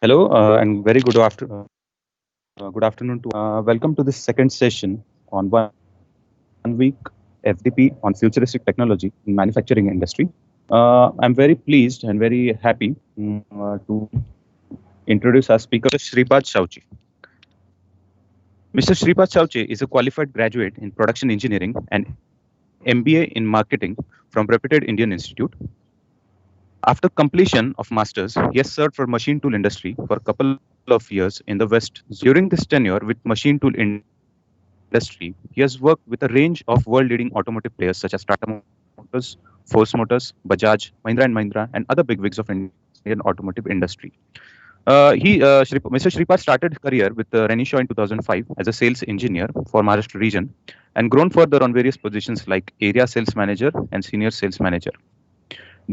Hello and very good afternoon to welcome to this second session on 1 week FDP on futuristic technology in manufacturing industry. I'm very pleased and very happy to introduce our speaker, Shripad Chauchi. Mr. Shripad Chauchi is a qualified graduate in production engineering and MBA in marketing from reputed Indian Institute. After completion of masters, he has served for machine tool industry for a couple of years in the West. During this tenure with machine tool industry, he has worked with a range of world-leading automotive players such as Tata Motors, Force Motors, Bajaj, Mahindra and Mahindra, and other bigwigs of Indian automotive industry. Mr. Shripad started his career with Renishaw in 2005 as a sales engineer for Maharashtra region and grown further on various positions like area sales manager and senior sales manager.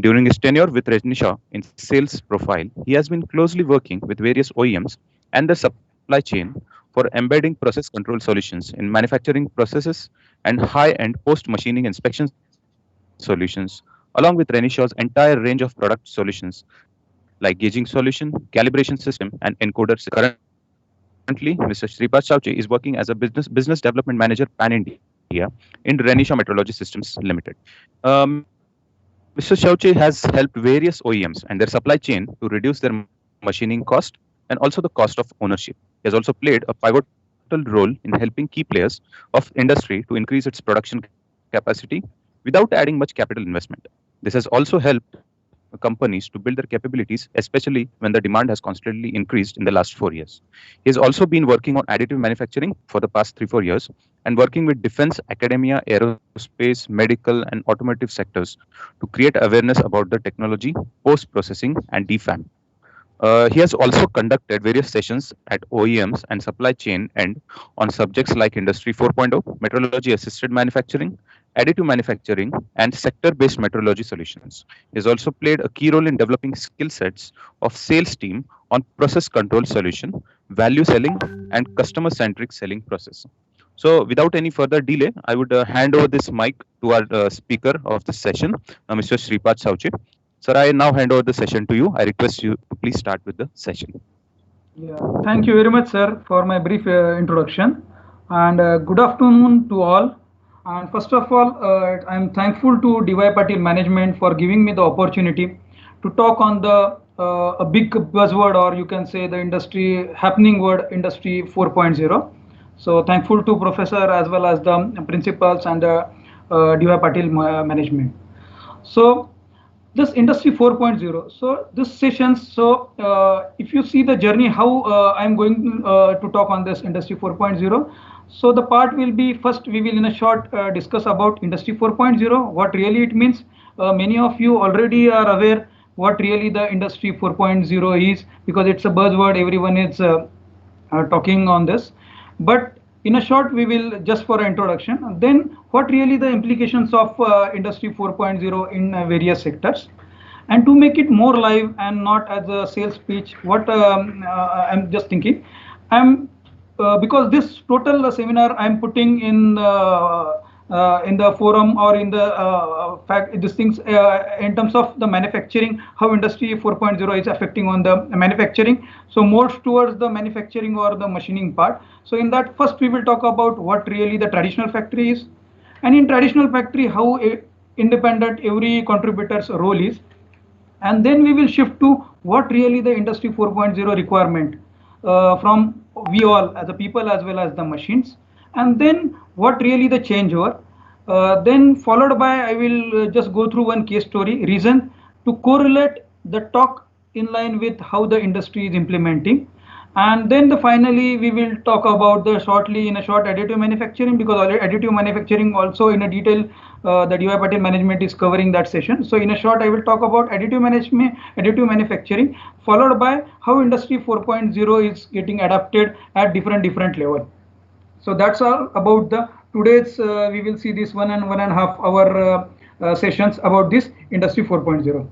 During his tenure with Renishaw in sales profile, he has been closely working with various OEMs and the supply chain for embedding process control solutions in manufacturing processes and high-end post-machining inspection solutions, along with Renishaw's entire range of product solutions like gauging solution, calibration system, and encoder system. Currently, Mr. Shripad Chauchi is working as a business development manager pan-India in Renishaw Metrology Systems Limited. Mr. Chauchi has helped various OEMs and their supply chain to reduce their machining cost and also the cost of ownership. He has also played a pivotal role in helping key players of industry to increase its production capacity without adding much capital investment. This has also helped companies to build their capabilities, especially when the demand has constantly increased in the last 4 years. He has also been working on additive manufacturing for the past 3 4 years and working with defense, academia, aerospace, medical, and automotive sectors to create awareness about the technology, post processing, and DFAM. He has also conducted various sessions at OEMs and supply chain end on subjects like Industry 4.0, metrology assisted manufacturing, additive manufacturing, and sector based metrology solutions. He has also played a key role in developing skill sets of sales team on process control solution, value selling, and customer centric selling process. So, without any further delay, I would hand over this mic to our speaker of this session, Mr. Shripad Sauche. Sir, I now hand over the session to you. I request you to please start with the session. Yeah, thank you very much, sir, for my brief introduction. And good afternoon to all. And first of all, I'm thankful to DY Patil Management for giving me the opportunity to talk on the a big buzzword, or you can say the industry happening word, Industry 4.0. So thankful to Professor as well as the principals and the DY Patil Management. So this industry 4.0, so this session, so if you see the journey how I'm going to talk on this industry 4.0. So the part will be, first we will in a short discuss about industry 4.0, what really it means. Many of you already are aware what really the industry 4.0 is, because it's a buzzword, everyone is talking on this. But in a short, we will just for an introduction. Then what really the implications of Industry 4.0 in various sectors. And to make it more live and not as a sales pitch, what I'm just thinking, I'm because this total seminar I'm putting in the forum or in the fact these things in terms of the manufacturing, how industry 4.0 is affecting on the manufacturing, so more towards the manufacturing or the machining part. So in that, first we will talk about what really the traditional factory is, and in traditional factory how independent every contributor's role is, and then we will shift to what really the industry 4.0 requirement from we all as a people as well as the machines, and then what really the changeover, then followed by I will just go through one case story reason to correlate the talk in line with how the industry is implementing. And then finally we will talk about the shortly in a short additive manufacturing, because already additive manufacturing also in a detail the DY Patil management is covering that session. So in a short I will talk about additive management, additive manufacturing, followed by how industry 4.0 is getting adapted at different level. So that's all about the today's we will see this 1 and 1.5 hour sessions about this industry 4.0.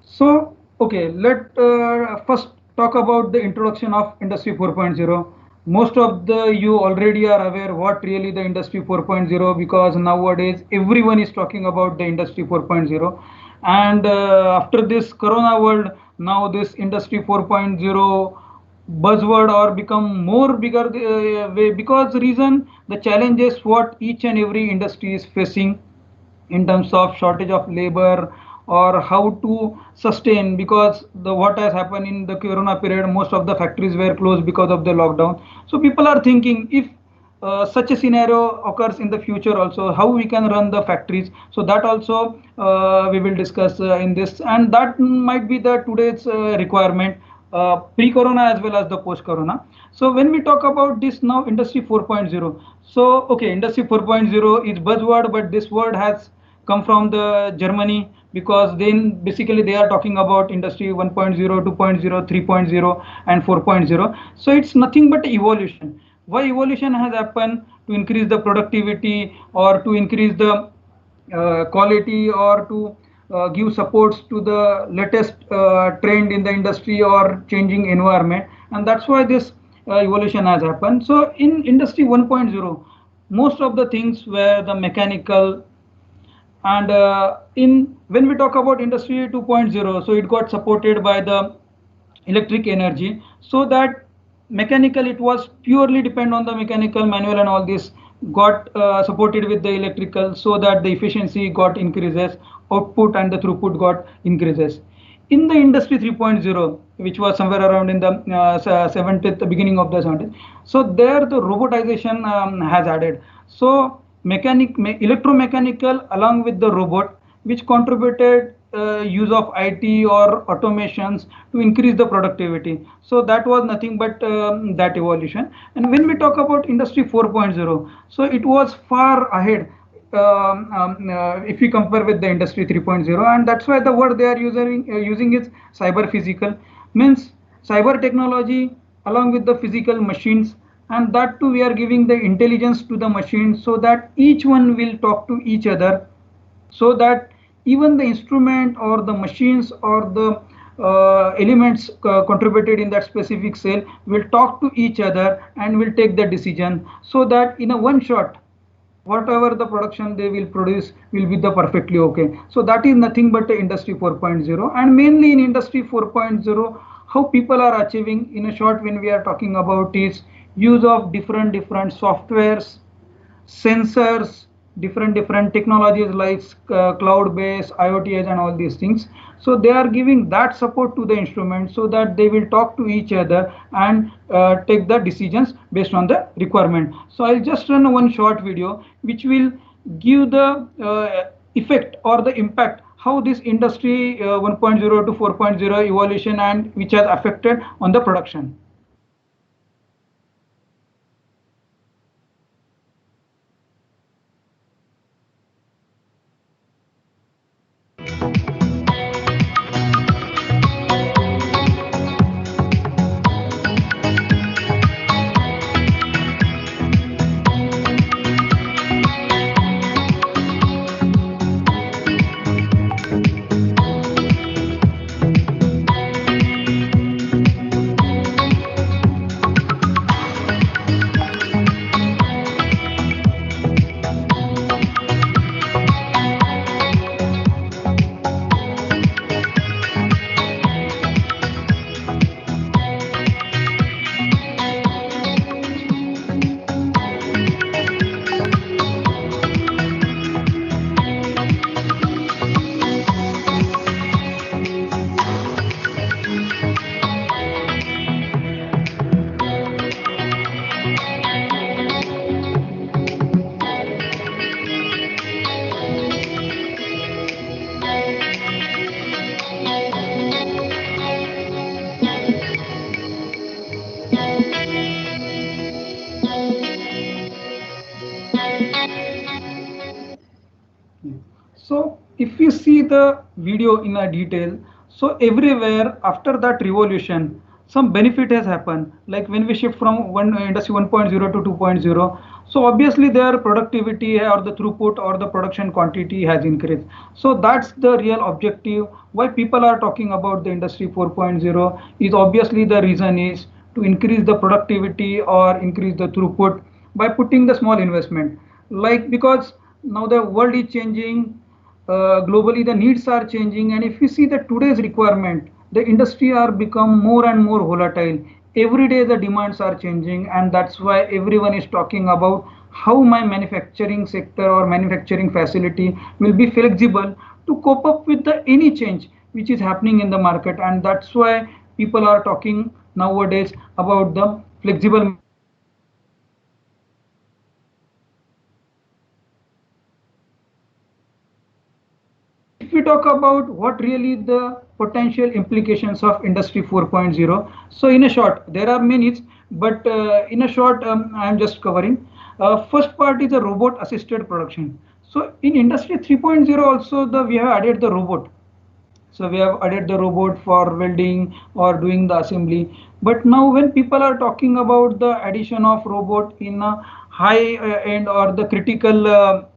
So, okay, let first talk about the introduction of Industry 4.0. Most of the you already are aware what really the Industry 4.0, because nowadays everyone is talking about the Industry 4.0. And after this Corona world, now this industry 4.0 buzzword or become more bigger way, because reason the challenges what each and every industry is facing in terms of shortage of labor or how to sustain, because the what has happened in the corona period, most of the factories were closed because of the lockdown. So people are thinking, if such a scenario occurs in the future also, how we can run the factories. So that also we will discuss in this, and that might be the today's requirement, pre-corona as well as the post-corona. So when we talk about this now industry 4.0, so okay, industry 4.0 is buzzword, but this word has come from the Germany, because then basically they are talking about industry 1.0, 2.0, 3.0 and 4.0. So it's nothing but evolution. Why evolution has happened? To increase the productivity or to increase the quality, or to give supports to the latest trend in the industry or changing environment, and that's why this evolution has happened. So in industry 1.0, most of the things were the mechanical, and in when we talk about industry 2.0, so it got supported by the electric energy, so that mechanical, it was purely depend on the mechanical, manual and all this got supported with the electrical, so that the efficiency got increases, output and the throughput got increases. In the industry 3.0, which was somewhere around in the 70th, the beginning of the 70th, so there the robotization has added. So electromechanical along with the robot, which contributed use of IT or automations to increase the productivity. So that was nothing but that evolution. And when we talk about industry 4.0, so it was far ahead if we compare with the industry 3.0, and that's why the word they are using is cyber physical, means cyber technology along with the physical machines, and that too we are giving the intelligence to the machine, so that each one will talk to each other, so that even the instrument or the machines or the elements contributed in that specific cell will talk to each other and will take the decision, so that in a one shot whatever the production they will produce will be the perfectly okay. So that is nothing but the industry 4.0. And mainly in industry 4.0, how people are achieving in a short, when we are talking about is use of different softwares, sensors, different technologies like cloud based IoTs and all these things. So they are giving that support to the instrument, so that they will talk to each other and take the decisions based on the requirement. So I'll just run one short video which will give the effect or the impact, how this industry 1.0 to 4.0 evolution and which has affected on the production. So if you see the video in a detail, so everywhere after that revolution, some benefit has happened. Like when we shift from one industry 1.0 to 2.0, so obviously their productivity or the throughput or the production quantity has increased. So that's the real objective. Why people are talking about the industry 4.0 is obviously the reason is to increase the productivity or increase the throughput by putting the small investment. Like because now the world is changing, globally the needs are changing, and if you see the today's requirement, the industry are become more and more volatile. Every day the demands are changing, and that's why everyone is talking about how my manufacturing sector or manufacturing facility will be flexible to cope up with the any change which is happening in the market. And that's why people are talking nowadays about the flexible manufacturing or flexible if we talk about what really the potential implications of industry 4.0. So in a short there are many, but in a short I am just covering. First part is the robot assisted production. So in industry 3.0 also we have added the robot. So we have added the robot for welding or doing the assembly. But now when people are talking about the addition of robot in a high end or the critical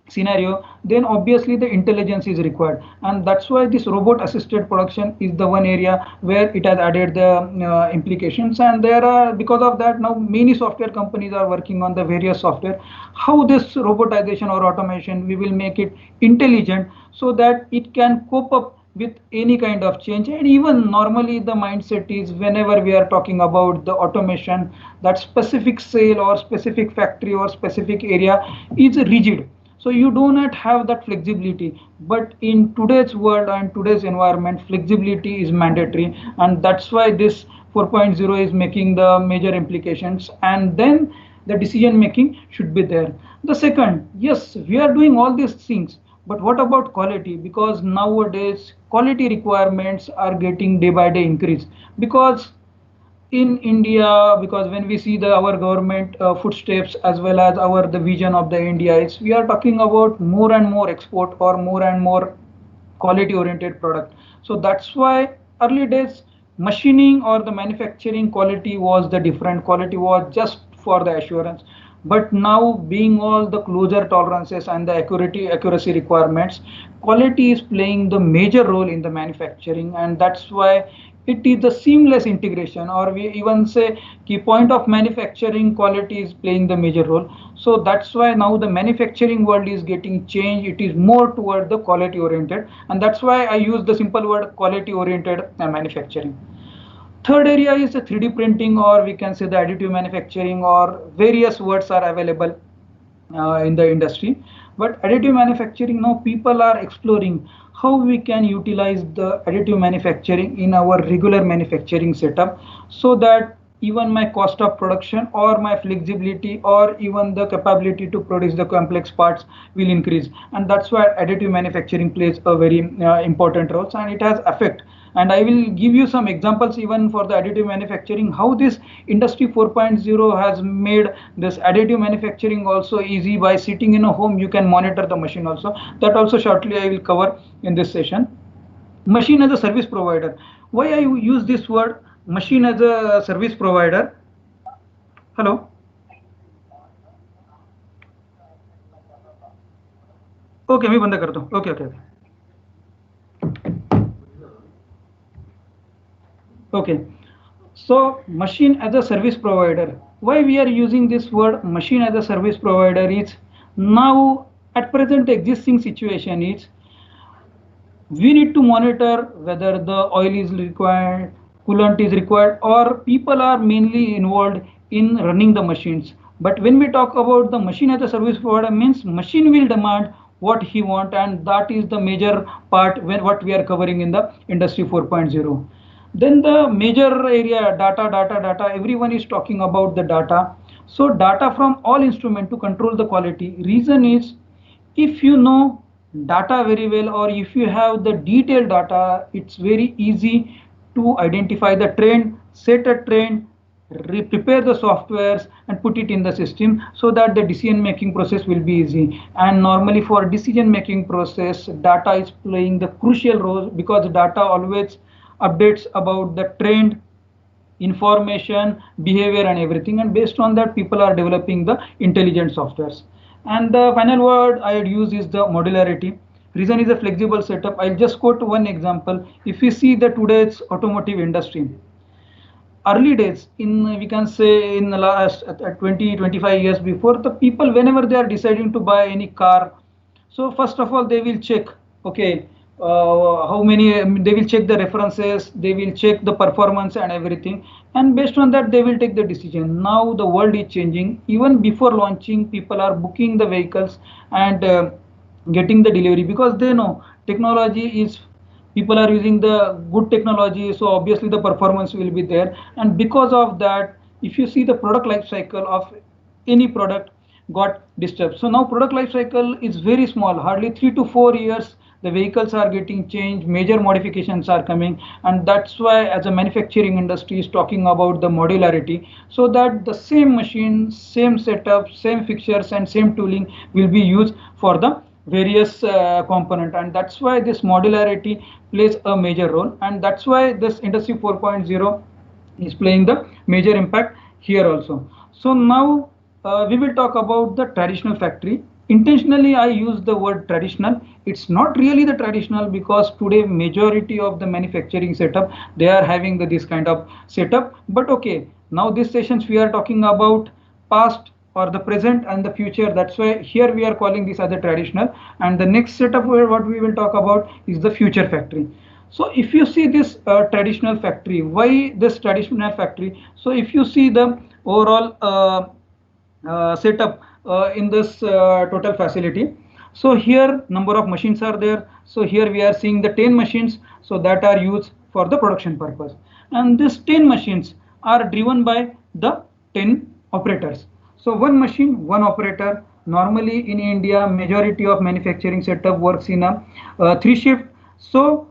scenario, then obviously the intelligence is required, and that's why this robot assisted production is the one area where it has added the implications. And there are, because of that, now many software companies are working on the various software, how this robotization or automation we will make it intelligent so that it can cope up with any kind of change. And even normally the mindset is, whenever we are talking about the automation, that specific sale or specific factory or specific area is rigid, so you do not have that flexibility. But in today's world and today's environment, flexibility is mandatory, and that's why this 4.0 is making the major implications. And then the decision making should be there. The second, yes, we are doing all these things, but what about quality? Because nowadays quality requirements are getting day by day increase. Because in India, because when we see the our government footsteps as well as our the vision of the India is, we are talking about more and more export or more and more quality oriented product. So that's why early days machining or the manufacturing quality was the different, quality was just for the assurance. But now, being all the closure tolerances and the accuracy requirements, quality is playing the major role in the manufacturing. And that's why it is the seamless integration, or we even say key point of manufacturing quality is playing the major role. So that's why now the manufacturing world is getting changed, it is more toward the quality oriented, and that's why I use the simple word quality oriented manufacturing. Third area is the 3D printing, or we can say the additive manufacturing, or various words are available in the industry. But additive manufacturing, now people are exploring how we can utilize the additive manufacturing in our regular manufacturing setup, so that even my cost of production or my flexibility or even the capability to produce the complex parts will increase. And that's why additive manufacturing plays a very important role, and it has effect. And I will give you some examples even for the additive manufacturing, how this industry 4.0 has made this additive manufacturing also easy. By sitting in a home you can monitor the machine also. That also shortly I will cover in this session. Machine as a service provider. Why I use this word machine as a service provider? Hello. Okay, मैं बंद करता हूँ. Okay, okay. Okay, so machine as a service provider. Why we are using this word machine as a service provider is, now at present existing situation is, we need to monitor whether the oil is required, coolant is required, or people are mainly involved in running the machines. But when we talk about the machine as a service provider, means machine will demand what he want, and that is the major part when what we are covering in the industry 4.0. Then the major area, data, everyone is talking about the data. So data from all instrument to control the quality. Reason is, if you know data very well, or if you have the detailed data, it's very easy to identify the trend, set a trend, prepare the softwares and put it in the system, so that the decision making process will be easy. And normally for decision making process, data is playing the crucial role, because data always updates about the trend, information, behavior and everything, and based on that people are developing the intelligent softwares. And the final word I would use is the modularity. Reason is a flexible setup. I'll just quote one example. If we see the today's automotive industry, early days, in we can say in the last 20-25 years before, the people whenever they are deciding to buy any car, so first of all they will check, okay, how many, they will check the references, they will check the performance and everything, and based on that they will take the decision. Now the world is changing. Even before launching, people are booking the vehicles and getting the delivery, because they know technology is, people are using the good technology, so obviously the performance will be there. And because of that, if you see the product life cycle of any product got disturbed. So now product life cycle is very small, hardly 3 to 4 years the vehicles are getting changed, major modifications are coming. And that's why as a manufacturing industry is talking about the modularity, so that the same machine, same setup, same fixtures and same tooling will be used for the various component. And that's why this modularity plays a major role, and that's why this industry 4.0 is playing the major impact here also. So now we will talk about the traditional factory. Intentionally I use the word traditional. It's not really the traditional, because today majority of the manufacturing setup, they are having this kind of setup. But okay, now these sessions we are talking about past or the present and the future. That's why here we are calling this as a traditional. And the next setup where what we will talk about is the future factory. So if you see this traditional factory, why this traditional factory? So if you see the overall setup in this total facility, so here number of machines are there. So here we are seeing the 10 machines, so that are used for the production purpose. And these 10 machines are driven by the 10 operators. So one machine, one operator. Normally in India, majority of manufacturing setup works in a 3 shift. So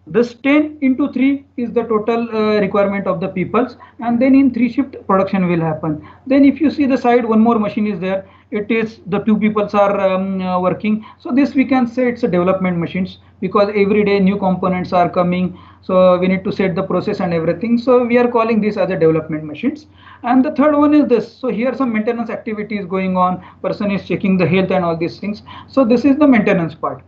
this 10 into 3 is the total requirement of the peoples, and then in 3 shift production will happen. Then if you see the side, one more machine is there. It is the 2 peoples are working. So this we can say it's a development machines, because every day new components are coming. So we need to set the process and everything. So we are calling this as a development machines. And the third one is this. So here some maintenance activities going on. Person is checking the health and all these things. So this is the maintenance part.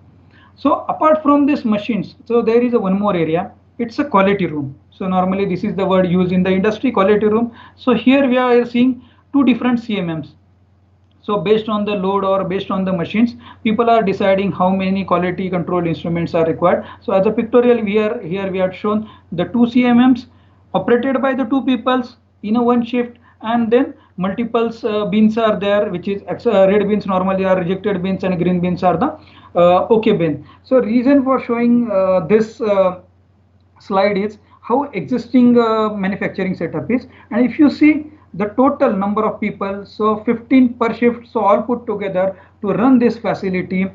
So apart from these machines, so there is a one more area. It's a quality room. So normally this is the word used in the industry, quality room. So here we are seeing two different CMMs. So based on the load or based on the machines, people are deciding how many quality control instruments are required. So as a pictorial, here we have shown the two CMMs operated by the 2 peoples in a 1 shift, and then multiples bins are there, which is red bins normally are rejected bins, and green bins are the OK bin. So reason for showing this slide is how existing manufacturing setup is. And if you see the total number of people, so 15 per shift, so all put together to run this facility,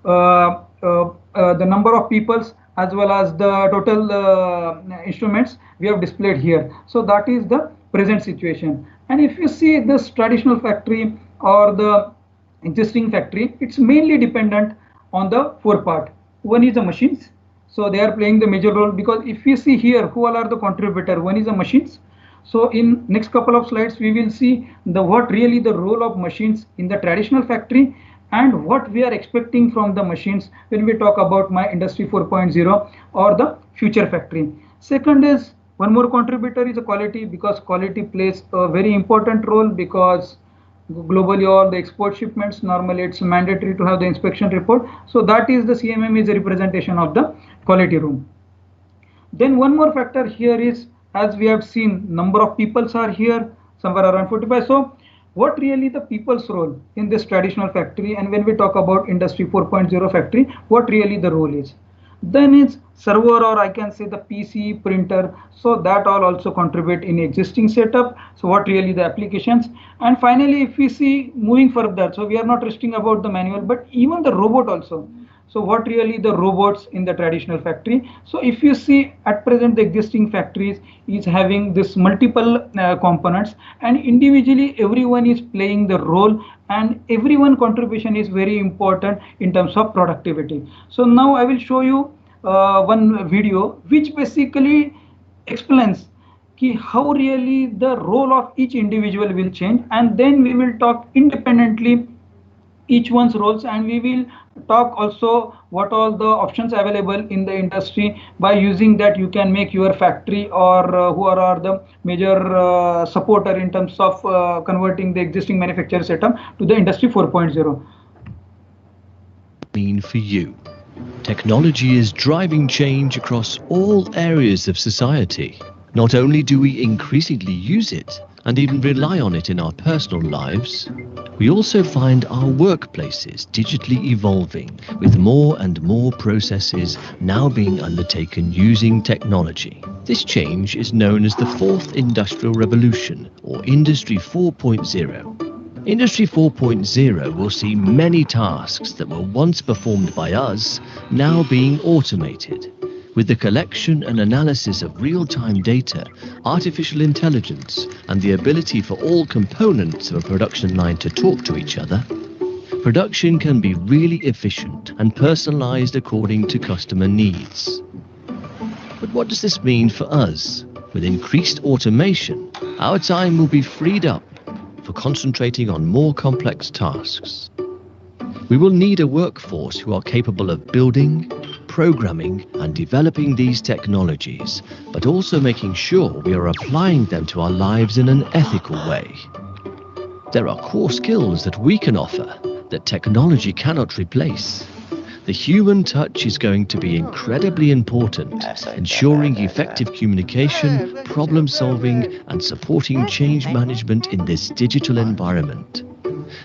the number of peoples as well as the total instruments we have displayed here. So that is the present situation. And if you see this traditional factory or the existing factory, it's mainly dependent on the 4 part. One is the machines. So they are playing the major role, because if we see here who all are the contributor, one is the machines. So in next couple of slides we will see the what really the role of machines in the traditional factory, and what we are expecting from the machines when we talk about my industry 4.0 or the future factory. Second is one more contributor is a quality, because quality plays a very important role, because globally all the export shipments normally it's mandatory to have the inspection report. So that is the CMM is a representation of the quality room. Then one more factor here is, as we have seen, number of peoples are here somewhere around 45. So what really the people's role in this traditional factory, and when we talk about industry 4.0 factory, what really the role is? Then it's server, or I can say the PC, printer. So that all also contribute in existing setup. So what really the applications? And finally, if we see moving further, so we are not restricting about the manual, but even the robot also. So what really the robots in the traditional factory? So if you see at present the existing factories is having this multiple components, and individually everyone is playing the role, and everyone contribution is very important in terms of productivity. So now I will show you one video which basically explains how really the role of each individual will change, and then we will talk independently each one's roles, and we will talk also what all the options available in the industry. By using that you can make your factory, or who are the major supporter in terms of converting the existing manufacturer setup to the industry 4.0. Mean for you. Technology is driving change across all areas of society. Not only do we increasingly use it and even rely on it in our personal lives, we also find our workplaces digitally evolving, with more and more processes now being undertaken using technology. This change is known as the Fourth Industrial Revolution, or Industry 4.0. Industry 4.0 will see many tasks that were once performed by us now being automated. With the collection and analysis of real-time data, artificial intelligence, and the ability for all components of a production line to talk to each other, production can be really efficient and personalized according to customer needs. But what does this mean for us? With increased automation, our time will be freed up for concentrating on more complex tasks. We will need a workforce who are capable of building, programming and developing these technologies, but also making sure we are applying them to our lives in an ethical way. There are core skills that we can offer that technology cannot replace. The human touch is going to be incredibly important, ensuring effective communication, problem solving, and supporting change management in this digital environment.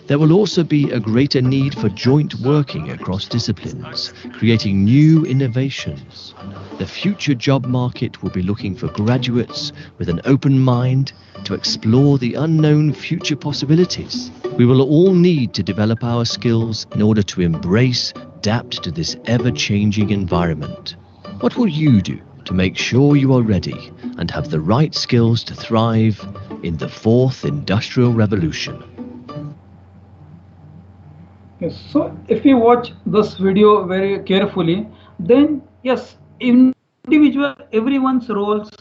There will also be a greater need for joint working across disciplines, creating new innovations. The future job market will be looking for graduates with an open mind to explore the unknown future possibilities. We will all need to develop our skills in order to embrace, adapt to this ever-changing environment. What will you do to make sure you are ready and have the right skills to thrive in the Fourth Industrial Revolution? Yes, so if you watch this video very carefully, then yes, individual, everyone's roles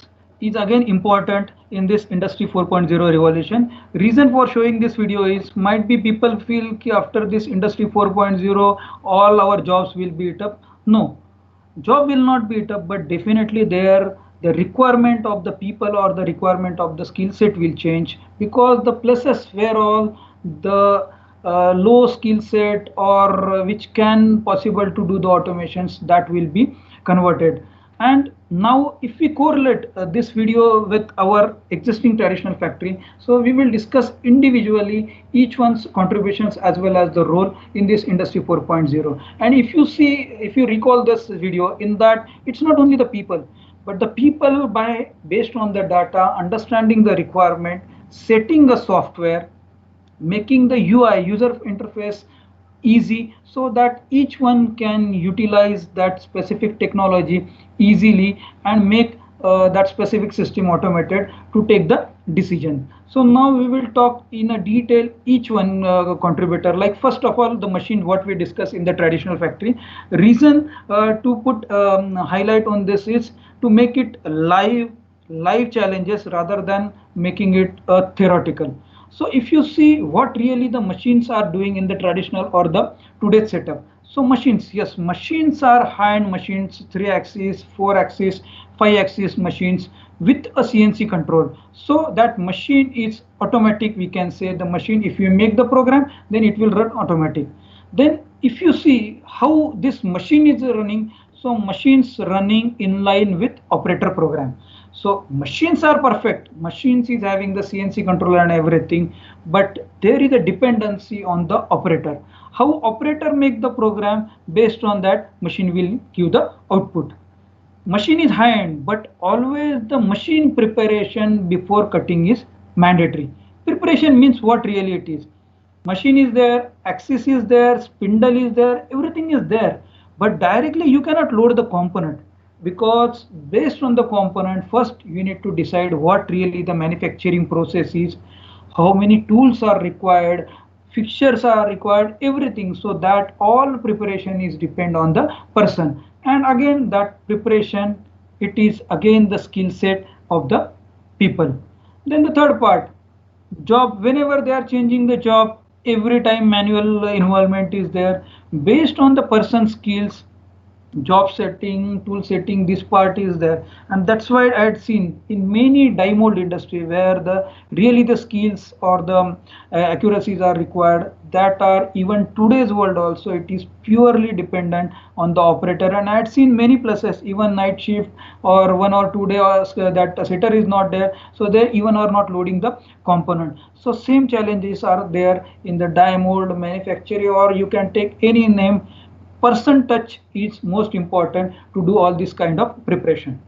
is again important in this Industry 4.0 revolution. Reason for showing this video is might be people feel ki after this Industry 4.0 all our jobs will be eat up. No, job will not be eat up, but definitely the requirement of the people or the requirement of the skill set will change, because the places where all the low skill set or which can possible to do the automations, that will be converted. And now if we correlate this video with our existing traditional factory, so we will discuss individually each one's contributions as well as the role in this Industry 4.0. And if you see, if you recall this video, in that it's not only the people, but the people based on the data, understanding the requirement, setting the software, making the UI, user interface, easy, so that each one can utilize that specific technology easily and make that specific system automated to take the decision. So now we will talk in a detail each one contributor. Like first of all, the machine, what we discuss in the traditional factory. Reason to put highlight on this is to make it live challenges rather than making it theoretical. So if you see what really the machines are doing in the traditional or the today's setup. So machines, yes, machines are high-end machines, 3-axis, 4-axis, 5-axis machines with a CNC control. So that machine is automatic, we can say. The machine, if you make the program, then it will run automatic. Then if you see how this machine is running, so machines running in line with operator program. So machines are perfect, machines is having the CNC controller and everything, but there is a dependency on the operator. How operator make the program, based on that machine will give the output. Machine is high end, but always the machine preparation before cutting is mandatory. Preparation means what really it is. Machine is there, axis is there, spindle is there, everything is there, but directly you cannot load the component. Because based on the component, first you need to decide what really the manufacturing process is, how many tools are required, fixtures are required, everything. So that all preparation is depend on the person. And again, that preparation, it is again the skill set of the people. Then the third part, job, whenever they are changing the job, every time manual involvement is there. Based on the person's skills, job setting, tool setting, this part is there. And that's why I had seen in many die mold industry where the really the skills or the accuracies are required, that are even today's world also it is purely dependent on the operator. And I had seen many places even night shift or 1 or 2 day that setter is not there, so they even are not loading the component. So same challenges are there in the die mold manufacturing, or you can take any name. Person touch is most important to do all this kind of preparation.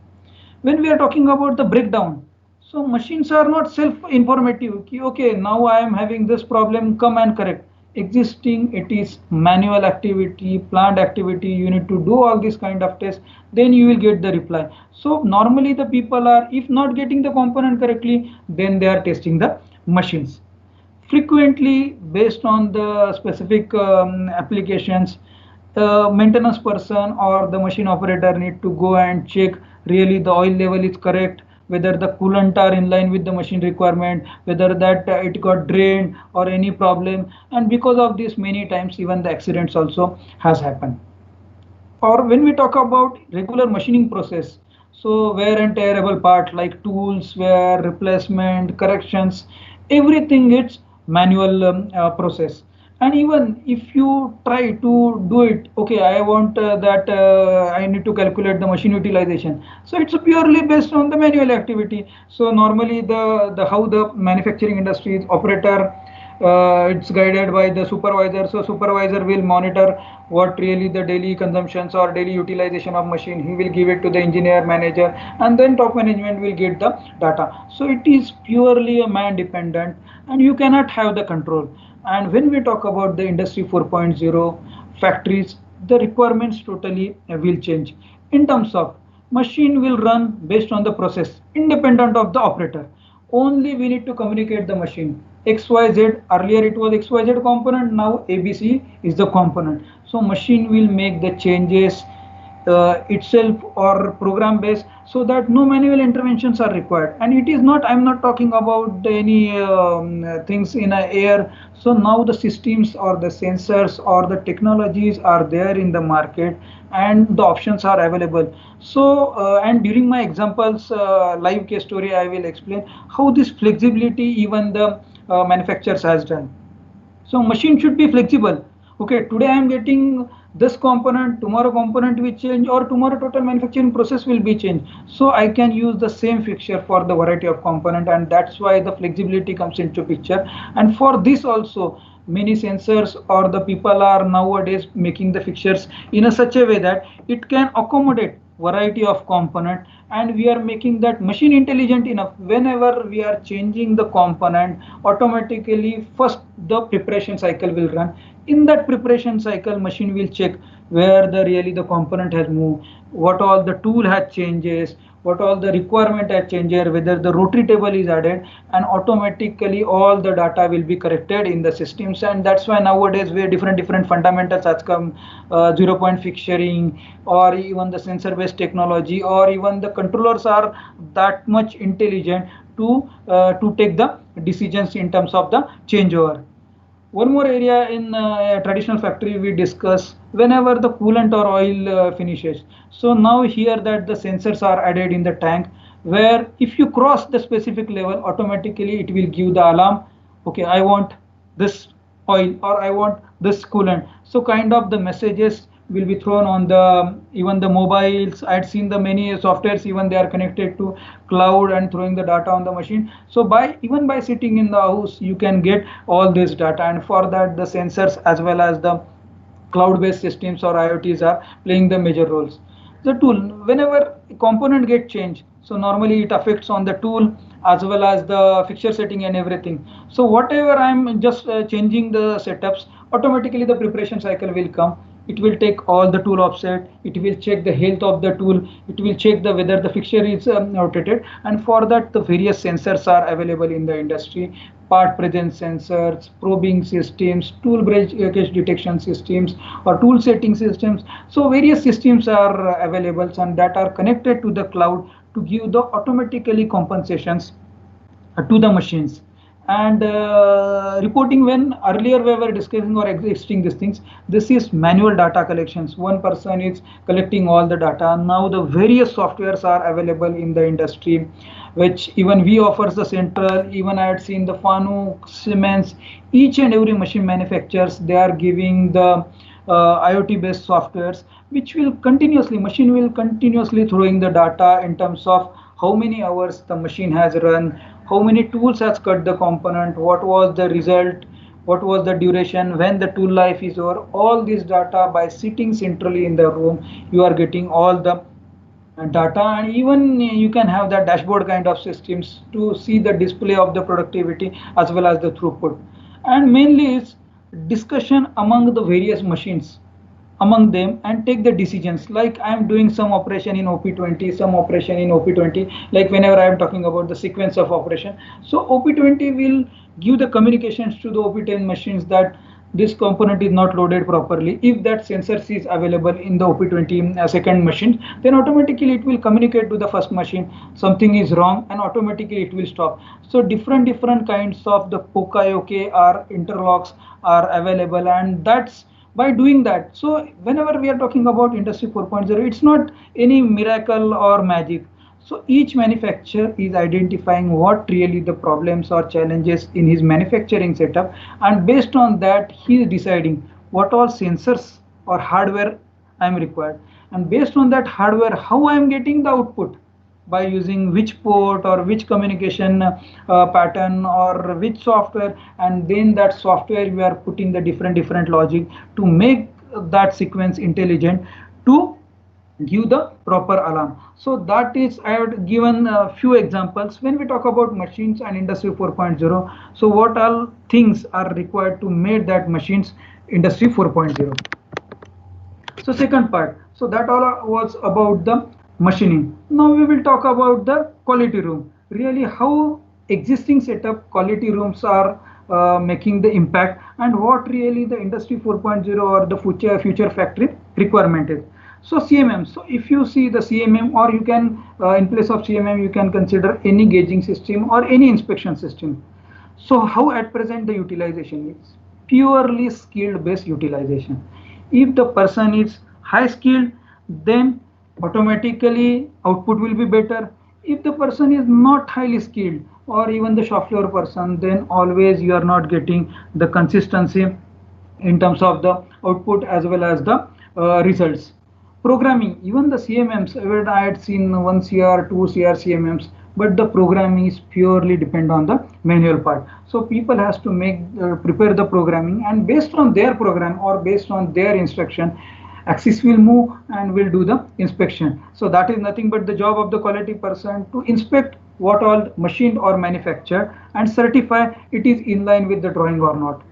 When we are talking about the breakdown, so machines are not self-informative. Okay, now I am having this problem, come and correct. Existing, it is manual activity, planned activity, you need to do all this kind of tests, then you will get the reply. So normally the people are, if not getting the component correctly, then they are testing the machines frequently based on the specific applications. The maintenance person or the machine operator need to go and check really the oil level is correct, whether the coolant are in line with the machine requirement, whether that it got drained or any problem. And because of this, many times even the accidents also has happened. Or when we talk about regular machining process, so wear and tearable part like tools, wear, replacement, corrections, everything it's manual process. And even if you try to do it, okay, I want that I need to calculate the machine utilization, so it's purely based on the manual activity. So normally the how the manufacturing industry is operator, it's guided by the supervisor. So supervisor will monitor what really the daily consumptions or daily utilization of machine, he will give it to the engineer manager, and then top management will get the data. So it is purely a man dependent, and you cannot have the control. And when we talk about the industry 4.0 factories, the requirements totally will change in terms of machine will run based on the process independent of the operator. Only we need to communicate the machine xyz. Earlier it was xyz component, now abc is the component. So machine will make the changes itself or program based, so that no manual interventions are required. And it is not, I'm not talking about any things in a air. So now the systems or the sensors or the technologies are there in the market, and the options are available. So and during my examples live case story, I will explain how this flexibility even the manufacturers has done. So machine should be flexible. Okay, today I am getting this component, tomorrow component will change, or tomorrow total manufacturing process will be changed. So I can use the same fixture for the variety of component, and that's why the flexibility comes into picture. And for this also, many sensors or the people are nowadays making the fixtures in a such a way that it can accommodate variety of component, and we are making that machine intelligent enough. Whenever we are changing the component, automatically first the preparation cycle will run. In that preparation cycle, machine will check where the really the component has moved, what all the tool has changes, what all the requirement has changed, whether the rotary table is added, and automatically all the data will be corrected in the systems. And that's why nowadays where different fundamentals has come, zero point fixturing, or even the sensor based technology, or even the controllers are that much intelligent to take the decisions in terms of the changeover. One more area in a traditional factory we discuss whenever the coolant or oil finishes. So now here that the sensors are added in the tank, where if you cross the specific level, automatically it will give the alarm. Okay, I want this oil or I want this coolant. So kind of the messages will be thrown on the even the mobiles. I had seen the many softwares, even they are connected to cloud and throwing the data on the machine. So by even by sitting in the house, you can get all this data. And for that, the sensors as well as the cloud based systems or IoTs are playing the major roles. The tool, whenever component get changed, so normally it affects on the tool as well as the fixture setting and everything. So whatever I'm just changing the setups, automatically the preparation cycle will come. It will take all the tool offset, it will check the health of the tool, it will check the whether the fixture is rotated. And for that, the various sensors are available in the industry: part presence sensors, probing systems, tool breakage detection systems, or tool setting systems. So various systems are available, and that are connected to the cloud to give the automatically compensations to the machines. And reporting, when earlier we were discussing or existing these things, this is manual data collections. One person is collecting all the data. Now the various softwares are available in the industry, which even we offers the central. Even I had seen the Fanuc, Siemens, each and every machine manufacturers, they are giving the IoT based softwares, which will continuously, machine will continuously throwing the data in terms of how many hours the machine has run, how many tools has cut the component, what was the result, what was the duration, when the tool life is over. All this data, by sitting centrally in the room, you are getting all the data. And even you can have the dashboard kind of systems to see the display of the productivity as well as the throughput. And mainly is discussion among the various machines among them and take the decisions. Like I am doing some operation in OP20, some operation in OP20, like whenever I am talking about the sequence of operation. So OP20 will give the communications to the OP10 machines that this component is not loaded properly. If that sensor is available in the OP20 second machine, then automatically it will communicate to the first machine something is wrong, and automatically it will stop. So different kinds of the POCA or interlocks are available, and that's by doing that. So whenever we are talking about industry 4.0, it's not any miracle or magic. So each manufacturer is identifying what really the problems or challenges in his manufacturing setup, and based on that he is deciding what all sensors or hardware I am required, and based on that hardware how I am getting the output, by using which port or which communication pattern or which software. And then that software we are putting the different logic to make that sequence intelligent, to give the proper alarm. So that is, I have given a few examples when we talk about machines and industry 4.0. So what all things are required to make that machines industry 4.0. So second part, so that all was about the machining. Now we will talk about the quality room. Really how existing setup quality rooms are making the impact, and what really the industry 4.0 or the future factory requirement is. So CMM, so if you see the CMM, or you can in place of CMM you can consider any gauging system or any inspection system. So how at present the utilization is purely skilled based utilization. If the person is high skilled, then automatically output will be better. If the person is not highly skilled or even the shop floor person, then always you are not getting the consistency in terms of the output as well as the results. Programming, even the CMMs, even I had seen 1 CR, 2 CR CMMs, but the programming is purely depend on the manual part. So people has to make prepare the programming, and based on their program or based on their instruction, axis will move and will do the inspection. So that is nothing but the job of the quality person to inspect what all machined or manufactured and certify it is in line with the drawing or not.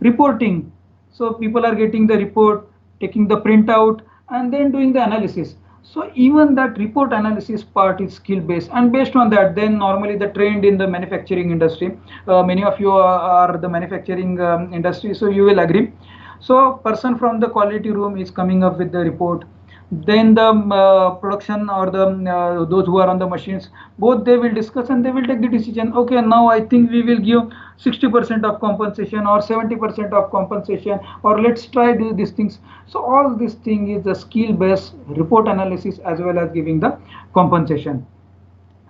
Reporting, so people are getting the report, taking the printout, and then doing the analysis. So even that report analysis part is skill based, and based on that, then normally the trend in the manufacturing industry, many of you are the manufacturing industry, so you will agree. So person from the quality room is coming up with the report, then the production or the those who are on the machines, both they will discuss and they will take the decision. Okay, now I think we will give 60% of compensation or 70% of compensation, or let's try do these things. So all this thing is the skill based report analysis as well as giving the compensation.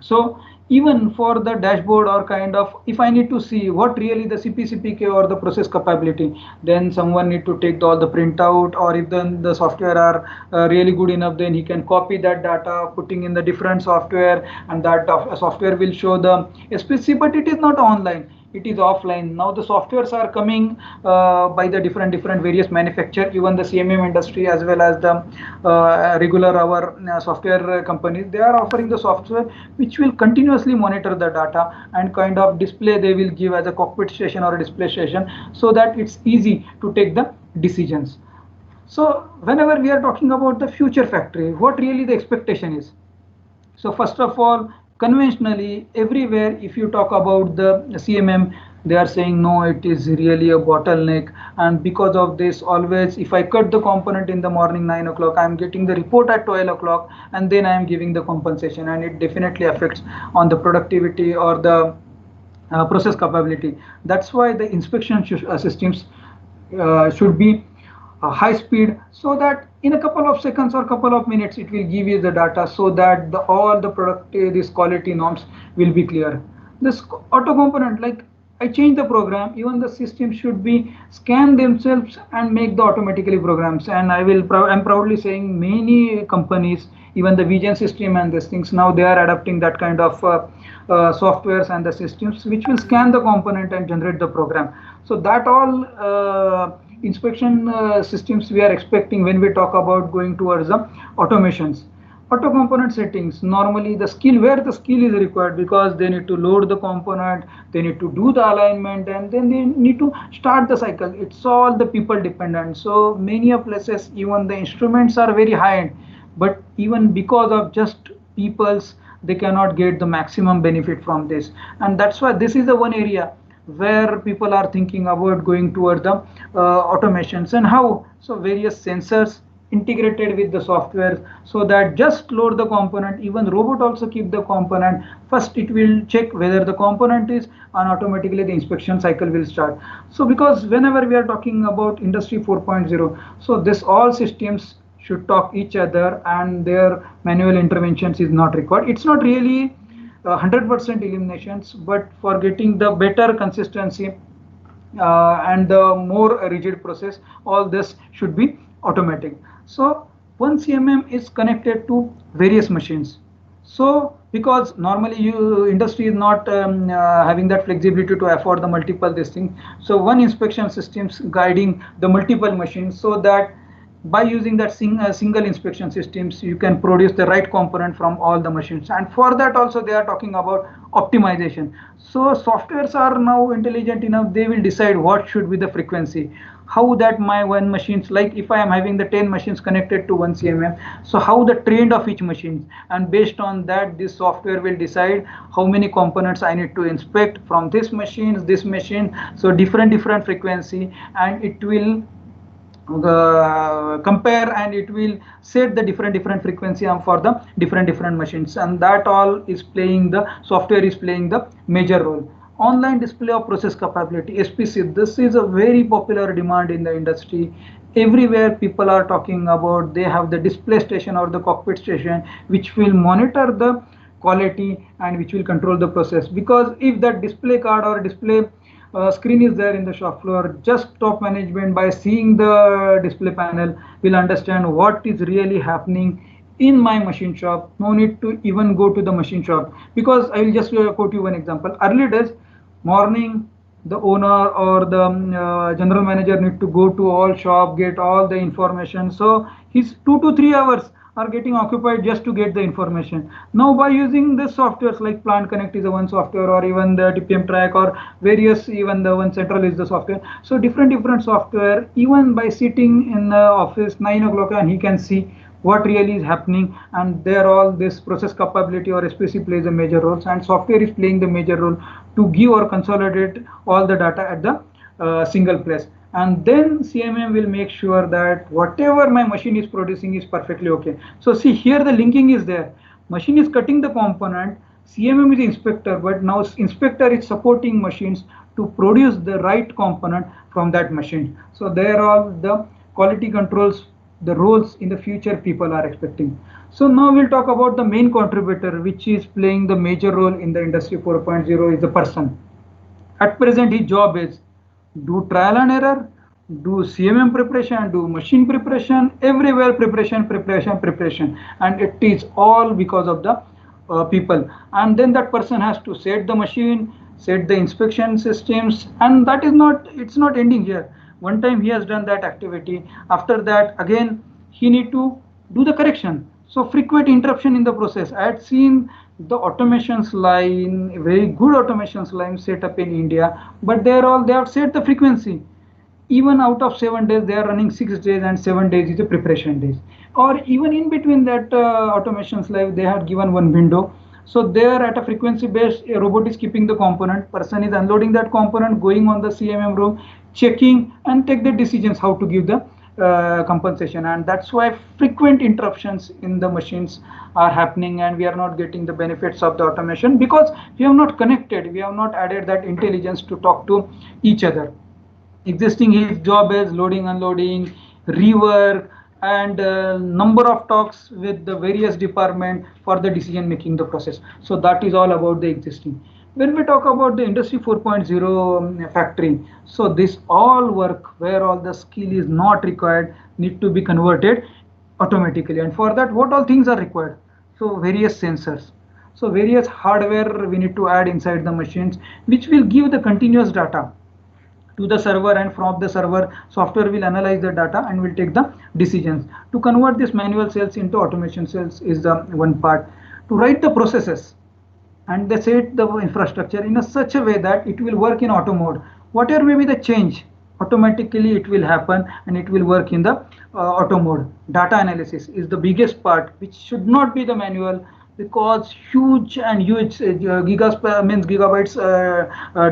So even for the dashboard or kind of, if I need to see what really the CPCPK or the process capability, then someone need to take all the printout, or if then the software are really good enough, then he can copy that data putting in the different software, and that software will show the SPC, but it is not online, it is offline. Now the softwares are coming by the different various manufacturer, even the CMM industry as well as the regular our software companies, they are offering the software which will continuously monitor the data and kind of display they will give as a cockpit station or a display station, so that it's easy to take the decisions. So whenever we are talking about the future factory, what really the expectation is? So first of all, conventionally, everywhere, if you talk about the CMM, they are saying no, it is really a bottleneck, and because of this, always if I cut the component in the morning 9 o'clock, I am getting the report at 12 o'clock, and then I am giving the compensation, and it definitely affects on the productivity or the process capability. That's why the inspection systems should be high speed, so that in a couple of seconds or couple of minutes it will give you the data, so that all the product this quality norms will be clear. This auto component, like I change the program, even the system should be scan themselves and make the automatically programs. And I'm proudly saying many companies, even the vision system and these things, now they are adapting that kind of softwares and the systems which will scan the component and generate the program. So that all inspection systems we are expecting when we talk about going towards the automations. Auto component settings, normally the skill, where the skill is required, because they need to load the component, they need to do the alignment, and then they need to start the cycle. It's all the people dependent. So many of places, even the instruments are very high end, but even because of just people's, they cannot get the maximum benefit from this. And that's why this is the one area where people are thinking about going toward the automations. And how? So various sensors integrated with the software, so that just load the component, even robot also keep the component, first it will check whether the component is, and automatically the inspection cycle will start. So because whenever we are talking about industry 4.0, so this all systems should talk each other, and their manual interventions is not required. It's not really 100% eliminations, but for getting the better consistency and the more rigid process, all this should be automatic. So one CMM is connected to various machines. So because normally industry is not having that flexibility to afford the multiple this thing. So one inspection systems guiding the multiple machines, so that by using that single inspection systems, you can produce the right component from all the machines. And for that also they are talking about optimization. So softwares are now intelligent enough, they will decide what should be the frequency, how that my one machines, like if I am having the 10 machines connected to one CMM, so how the trend of each machine, and based on that this software will decide how many components I need to inspect from this machine. So different frequency, and it will compare, and it will set the different frequency for the different machines. And that all is playing, the software is playing the major role. Online display of process capability, SPC, this is a very popular demand in the industry. Everywhere people are talking about, they have the display station or the cockpit station which will monitor the quality and which will control the process. Because if that display card or display screen is there in the shop floor, just top management by seeing the display panel will understand what is really happening in my machine shop. No need to even go to the machine shop, because I will just quote you one example. Early days, morning, the owner or the general manager need to go to all shop, get all the information. So his 2 to 3 hours are getting occupied just to get the information. Now by using the softwares like Plant Connect is a one software, or even the TPM Track, or various, even the one Central is the software. So different software, even by sitting in the office 9 o'clock, and he can see what really is happening. And there all this process capability or SPC plays a major role, and software is playing the major role to give or consolidate all the data at the single place. And then CMM will make sure that whatever my machine is producing is perfectly okay. So see here the linking is there. Machine is cutting the component, CMM is the inspector, but now inspector is supporting machines to produce the right component from that machine. So there are the quality controls, the roles in the future people are expecting. So now we'll talk about the main contributor which is playing the major role in the industry 4.0 is the person. At present his job is do trial and error, do CMM preparation, do machine preparation, everywhere preparation, and it is all because of the people. And then that person has to set the machine, set the inspection systems, and that is not, it's not ending here. One time he has done that activity, after that again he need to do the correction. So frequent interruption in the process. I had seen the automations line, very good automations line set up in India, but they have set the frequency. Even out of 7 days, they are running 6 days, and 7 days is the preparation days. Or even in between that automations live, they have given one window. So there at a frequency base, a robot is keeping the component, person is unloading that component, going on the CMM room, checking and take the decisions how to give the compensation, and that's why frequent interruptions in the machines are happening, and we are not getting the benefits of the automation because we have not connected, we have not added that intelligence to talk to each other. Existing his job is loading, unloading, rework, and number of talks with the various department for the decision making the process. So that is all about the existing. When we talk about the industry 4.0 factory, so this all work where all the skill is not required need to be converted automatically, and for that what all things are required? So various sensors, so various hardware we need to add inside the machines, which will give the continuous data to the server, and from the server software will analyze the data and will take the decisions. To convert this manual cells into automation cells is the one part. To write the processes and they set the infrastructure in a such a way that it will work in auto mode. Whatever may be the change, automatically it will happen and it will work in the auto mode. Data analysis is the biggest part, which should not be the manual, because huge and huge means gigabytes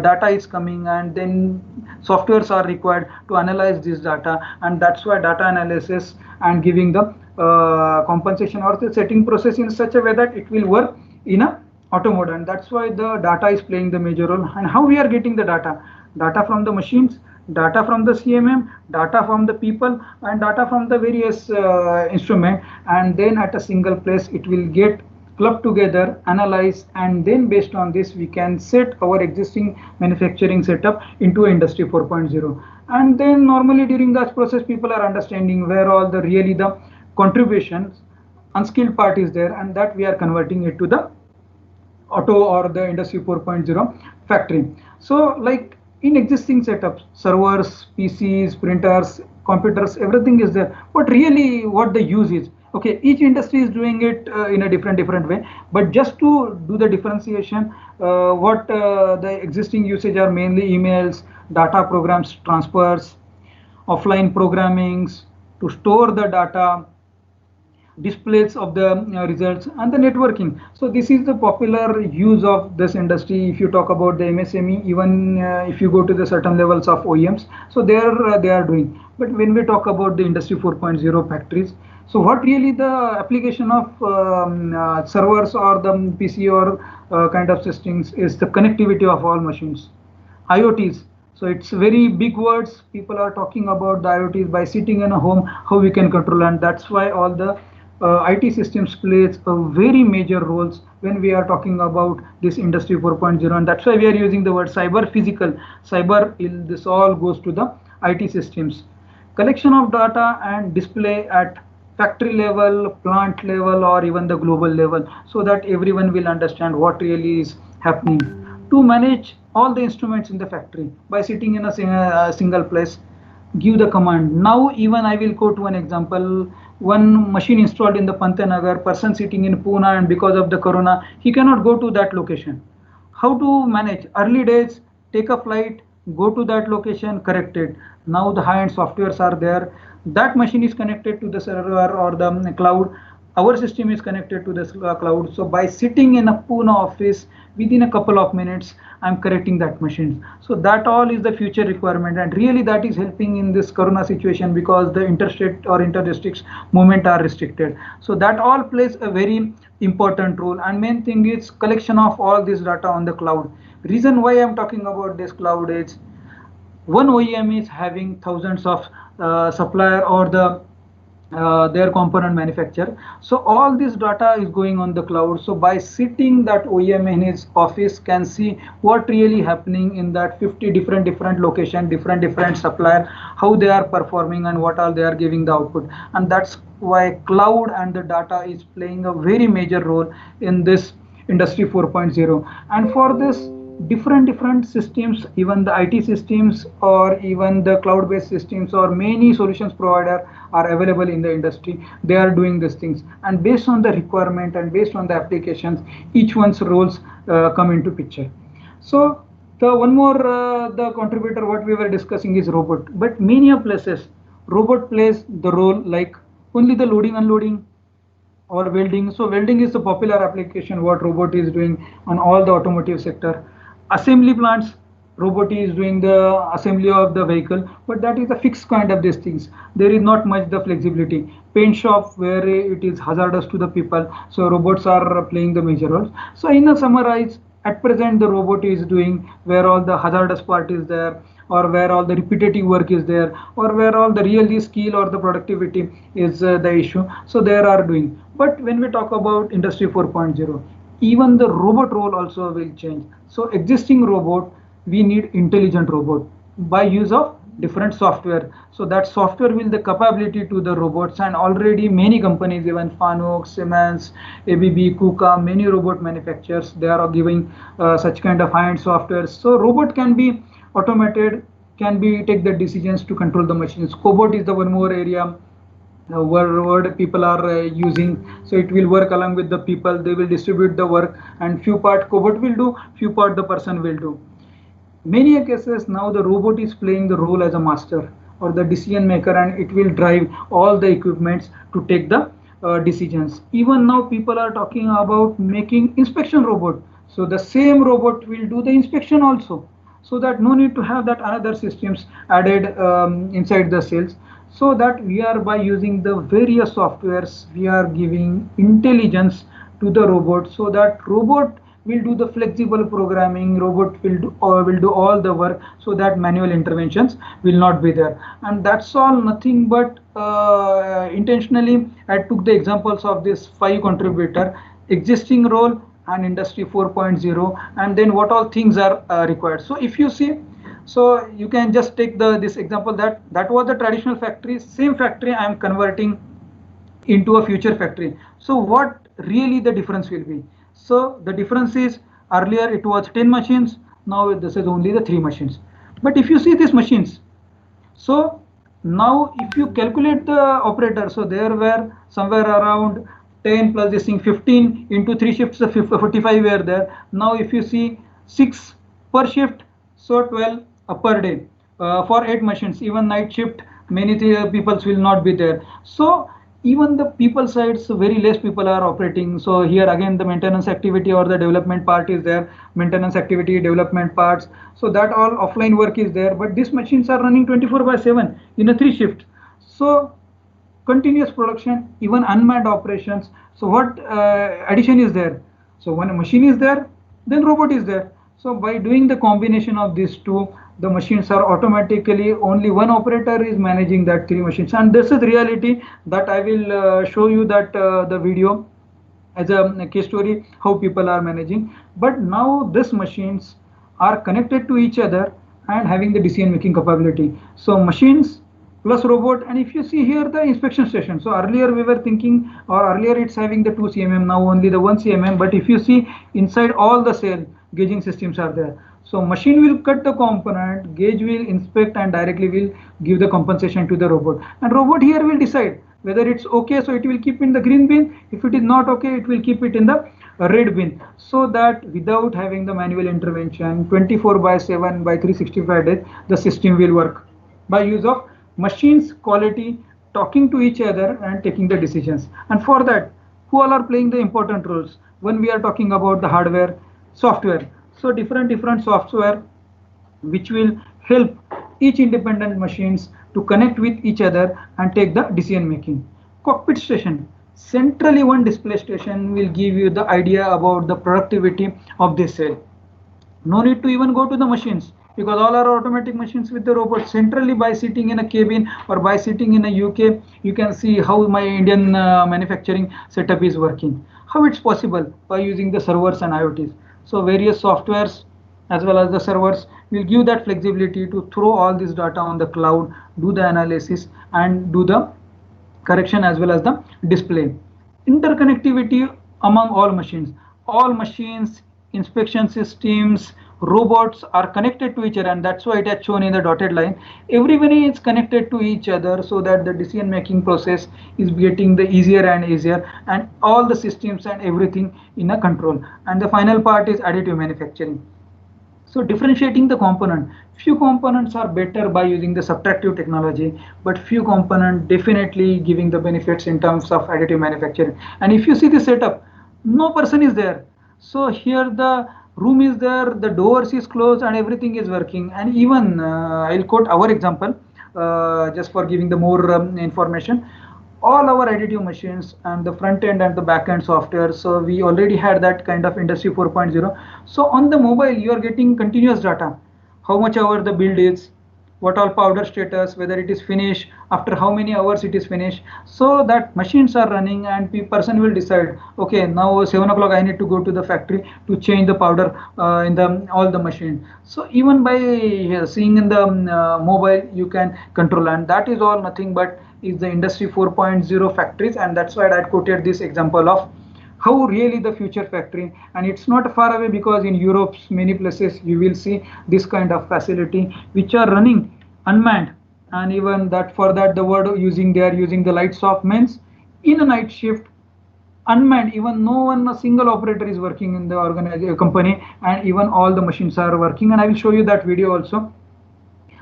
data is coming, and then softwares are required to analyze this data, and that's why data analysis and giving the compensation or the setting process in such a way that it will work in a auto mode, and that's why the data is playing the major role. And how we are getting the data from the machines, data from the CMM, data from the people, and data from the various instrument, and then at a single place it will get clubbed together, analyze, and then based on this we can set our existing manufacturing setup into industry 4.0. And then normally during that process people are understanding where all the really the contributions unskilled part is there, and that we are converting it to the auto or the industry 4.0 factory. So like in existing setups, servers, PCs, printers, computers, everything is there, but really what the use is, okay, each industry is doing it in a different way, but just to do the differentiation, what the existing usage are mainly emails, data programs, transfers, offline programmings to store the data, displays of the results, and the networking. So this is the popular use of this industry. If you talk about the MSME, even if you go to the certain levels of OEMs, so there they are doing. But when we talk about the industry 4.0 factories, so what really the application of servers or the PC or kind of systems is the connectivity of all machines, IoTs. So it's very big words. People are talking about the IoTs by sitting in a home, how we can control, and that's why all the IT systems plays a very major roles when we are talking about this industry 4.0, and that's why we are using the word cyber physical. Cyber, this all goes to the IT systems. Collection of data and display at factory level, plant level, or even the global level, so that everyone will understand what really is happening. To manage all the instruments in the factory by sitting in a single place, give the command. Now even I will go to an example. One machine installed in the Pantanagar, person sitting in Pune, and because of the corona he cannot go to that location. How to manage? Early days, take a flight, go to that location, correct it. Now the high-end softwares are there. That machine is connected to the server or the cloud. Our system is connected to the cloud. So by sitting in a Pune office, within a couple of minutes, I'm correcting that machine. So that all is the future requirement, and really that is helping in this corona situation, because the interstate or interdistricts movement are restricted. So that all plays a very important role, and main thing is collection of all this data on the cloud. Reason why I'm talking about this cloud is one OEM is having thousands of supplier or their component manufacturer. So all this data is going on the cloud. So by sitting, that OEM in his office can see what really happening in that 50 different location, different supplier, how they are performing and what all they are giving the output. And that's why cloud and the data is playing a very major role in this industry 4.0. And for this different systems, even the IT systems or even the cloud-based systems or many solutions provider are available in the industry. They are doing these things, and based on the requirement and based on the applications, each one's roles come into picture. So the one more the contributor what we were discussing is robot, but many of places robot plays the role like only the loading unloading or welding. So welding is the popular application what robot is doing on all the automotive sector. Assembly plants, robot is doing the assembly of the vehicle, but that is a fixed kind of these things. There is not much the flexibility. Paint shop where it is hazardous to the people, so robots are playing the major roles. So in a summarize, at present the robot is doing where all the hazardous part is there, or where all the repetitive work is there, or where all the really skill or the productivity is the issue, so they are doing. But when we talk about industry 4.0, even the robot role also will change. So existing robot, we need intelligent robot by use of different software. So that software will the capability to the robots, and already many companies, even Fanuc, Siemens, ABB, KUKA, many robot manufacturers, they are giving such kind of high-end software. So robot can be automated, can be take the decisions to control the machines. Cobot is the one more area word people are using. So it will work along with the people, they will distribute the work, and few part cobot will do, few part the person will do. Many cases now the robot is playing the role as a master or the decision maker, and it will drive all the equipments to take the decisions. Even now people are talking about making inspection robot, so the same robot will do the inspection also, so that no need to have that another systems added inside the cells. So that we are, by using the various softwares, we are giving intelligence to the robot, so that robot will do the flexible programming, robot will do, or will do all the work, so that manual interventions will not be there. And that's all, nothing but intentionally I took the examples of this 5 contributor, existing role and industry 4.0, and then what all things are required. So if you see, so you can just take this example, that was the traditional factory, same factory I am converting into a future factory. So what really the difference will be? So the difference is, earlier it was 10 machines, now this is only the 3 machines. But if you see these machines, so now if you calculate the operator, so there were somewhere around 10 plus this thing 15 into 3 shifts, 45 were there. Now if you see 6 per shift, so 12 per day for 8 machines. Even night shift, many people will not be there. So even the people sides, very less people are operating. So here again the maintenance activity or the development part is there, maintenance activity, development parts, so that all offline work is there. But these machines are running 24/7 in a 3 shift, so continuous production, even unmanned operations. So what addition is there? So when a machine is there, then robot is there. So by doing the combination of these two, the machines are automatically, only one operator is managing that 3 machines. And this is reality that I will show you that the video as a case story, how people are managing. But now these machines are connected to each other and having the decision making capability. So machines plus robot. And if you see here the inspection station, so earlier we were thinking, or earlier it's having the 2 cmm, now only the 1 cmm. But if you see inside all the cell, gauging systems are there. So machine will cut the component, gauge will inspect, and directly will give the compensation to the robot. And robot here will decide whether it's okay, so it will keep in the green bin. If it is not okay, it will keep it in the red bin. So that without having the manual intervention, 24/7 by 365 days, the system will work by use of machines quality talking to each other and taking the decisions. And for that, who all are playing the important roles? When we are talking about the hardware, software, so different software which will help each independent machines to connect with each other and take the decision making. Cockpit station, centrally one display station will give you the idea about the productivity of this cell. No need to even go to the machines, because all are automatic machines with the robots. Centrally, by sitting in a cabin or by sitting in a UK, you can see how my Indian manufacturing setup is working. How it's possible? By using the servers and IoTs. So various softwares as well as the servers will give that flexibility to throw all this data on the cloud, do the analysis and do the correction as well as the display. Interconnectivity among all machines, inspection systems, robots are connected to each other, and that's why it has shown in the dotted line. Everybody is connected to each other, so that the decision making process is getting the easier and easier, and all the systems and everything in a control. And the final part is additive manufacturing. So differentiating the component, few components are better by using the subtractive technology, but few components definitely giving the benefits in terms of additive manufacturing. And if you see the setup, no person is there. So here the room is there, the doors is closed, and everything is working. And even I'll quote our example just for giving the more information. All our additive machines and the front end and the back end software. So we already had that kind of industry 4.0. So on the mobile, you are getting continuous data. How much hour the build is, what all powder status, whether it is finished, after how many hours it is finished. So that machines are running and person will decide, okay, now 7 o'clock I need to go to the factory to change the powder in the all the machine. So even by seeing in the mobile, you can control, and that is all nothing but is the industry 4.0 factories. And that's why I quoted this example of how really the future factory. And it's not far away, because in Europe's many places you will see this kind of facility which are running unmanned. And even that, for that the word using, they are using the lights off means in a night shift, unmanned, even no one, a single operator is working in the company, and even all the machines are working. And I will show you that video also.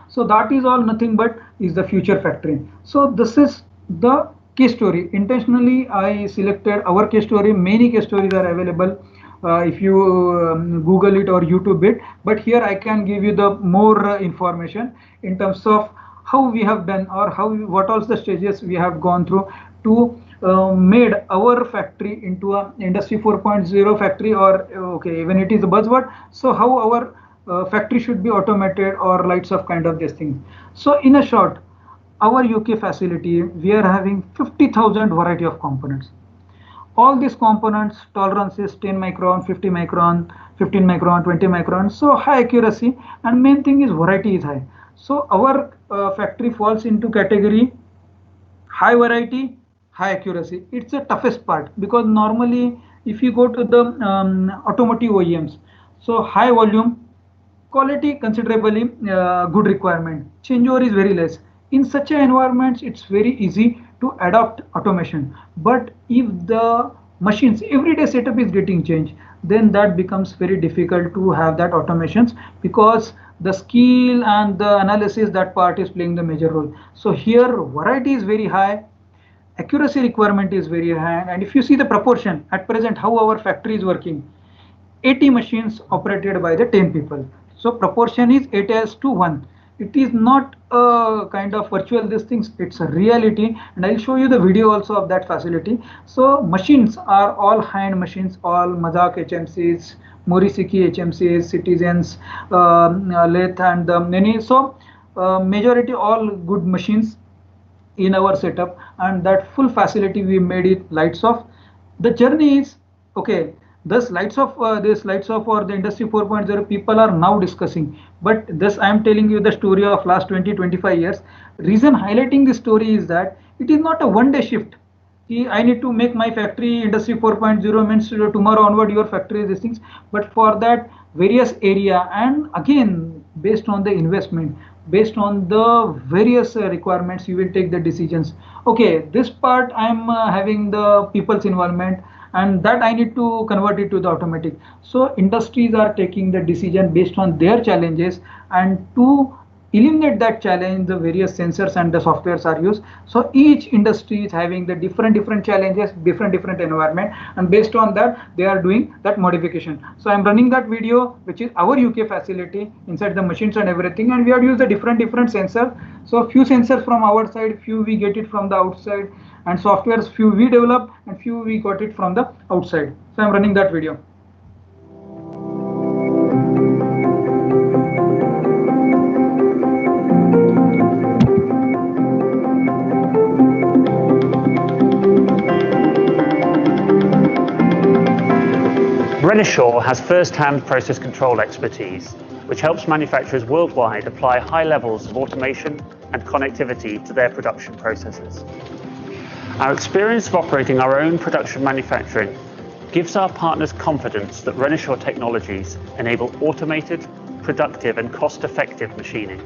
So that is all nothing but is the future factory. So this is the case story. Intentionally I selected our case story. Many case stories are available if you Google it or YouTube it, but here I can give you the more information in terms of how we have done, or how what all the stages we have gone through to made our factory into a industry 4.0 factory, or okay, even it is a buzzword. So how our factory should be automated or lights off kind of this thing. So in a short, our UK facility, we are having 50,000 variety of components. All these components tolerances 10 micron, 50 micron, 15 micron, 20 micron. So high accuracy, and main thing is variety is high. So our factory falls into category high variety, high accuracy. It's the toughest part, because normally if you go to the automotive OEMs, so high volume, quality considerably good requirement, changeover is very less. In such an environment, it's very easy to adopt automation. But if the machines everyday setup is getting changed, then that becomes very difficult to have that automations, because the skill and the analysis, that part is playing the major role. So here variety is very high, accuracy requirement is very high. And if you see the proportion at present how our factory is working, 80 machines operated by the 10 people. So proportion is 8:1. It is not a kind of virtual these things, it's a reality. And I'll show you the video also of that facility. So machines are all high-end machines, all Mazak HMCs, Morisiki HMCs, Citizens, Lathe, and many. So majority all good machines in our setup, and that full facility we made it lights off. The journey is okay. This lights off for the industry 4.0 people are now discussing, but this I am telling you the story of last 20-25 years. Reason highlighting this story is that it is not a one-day shift. I need to make my factory industry 4.0 means tomorrow onward your factory is these things, but for that various area, and again based on the investment, based on the various requirements, you will take the decisions. Okay, this part I am having the people's involvement, and that I need to convert it to the automatic. So industries are taking the decision based on their challenges, and to eliminate that challenge, the various sensors and the softwares are used. So each industry is having the different challenges, different environment, and based on that they are doing that modification. So I'm running that video, which is our UK facility, inside the machines and everything, and we have used the different sensors. So few sensors from our side, few we get it from the outside, and softwares few we develop and few we got it from the outside. So I'm running that video. Renishaw has first-hand process control expertise, which helps manufacturers worldwide apply high levels of automation and connectivity to their production processes. Our experience of operating our own production manufacturing gives our partners confidence that Renishaw technologies enable automated, productive and cost-effective machining.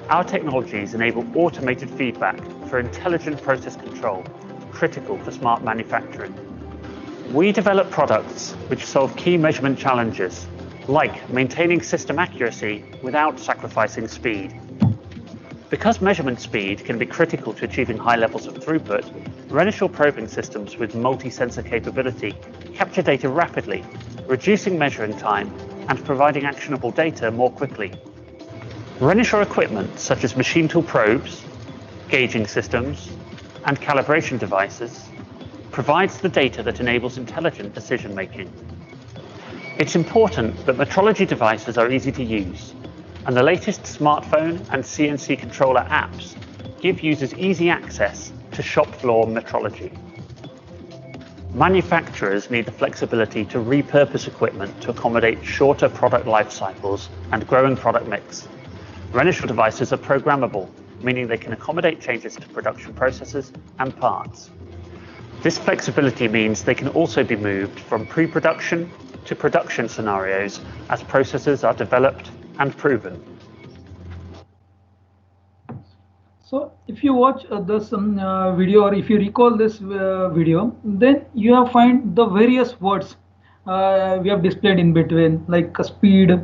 Our technologies enable automated feedback for intelligent process control, critical for smart manufacturing. We develop products which solve key measurement challenges, like maintaining system accuracy without sacrificing speed. Because measurement speed can be critical to achieving high levels of throughput, Renishaw probing systems with multi-sensor capability capture data rapidly, reducing measuring time and providing actionable data more quickly. Renishaw equipment such as machine tool probes, gauging systems, and calibration devices provides the data that enables intelligent decision making. It's important that metrology devices are easy to use, and the latest smartphone and CNC controller apps give users easy access to shop floor metrology. Manufacturers need the flexibility to repurpose equipment to accommodate shorter product life cycles and growing product mix. Renishaw devices are programmable, meaning they can accommodate changes to production processes and parts. This flexibility means they can also be moved from pre-production to production scenarios as processes are developed and proven. So if you watch this video, or if you recall this video, then you have find the various words we have displayed in between, like speed,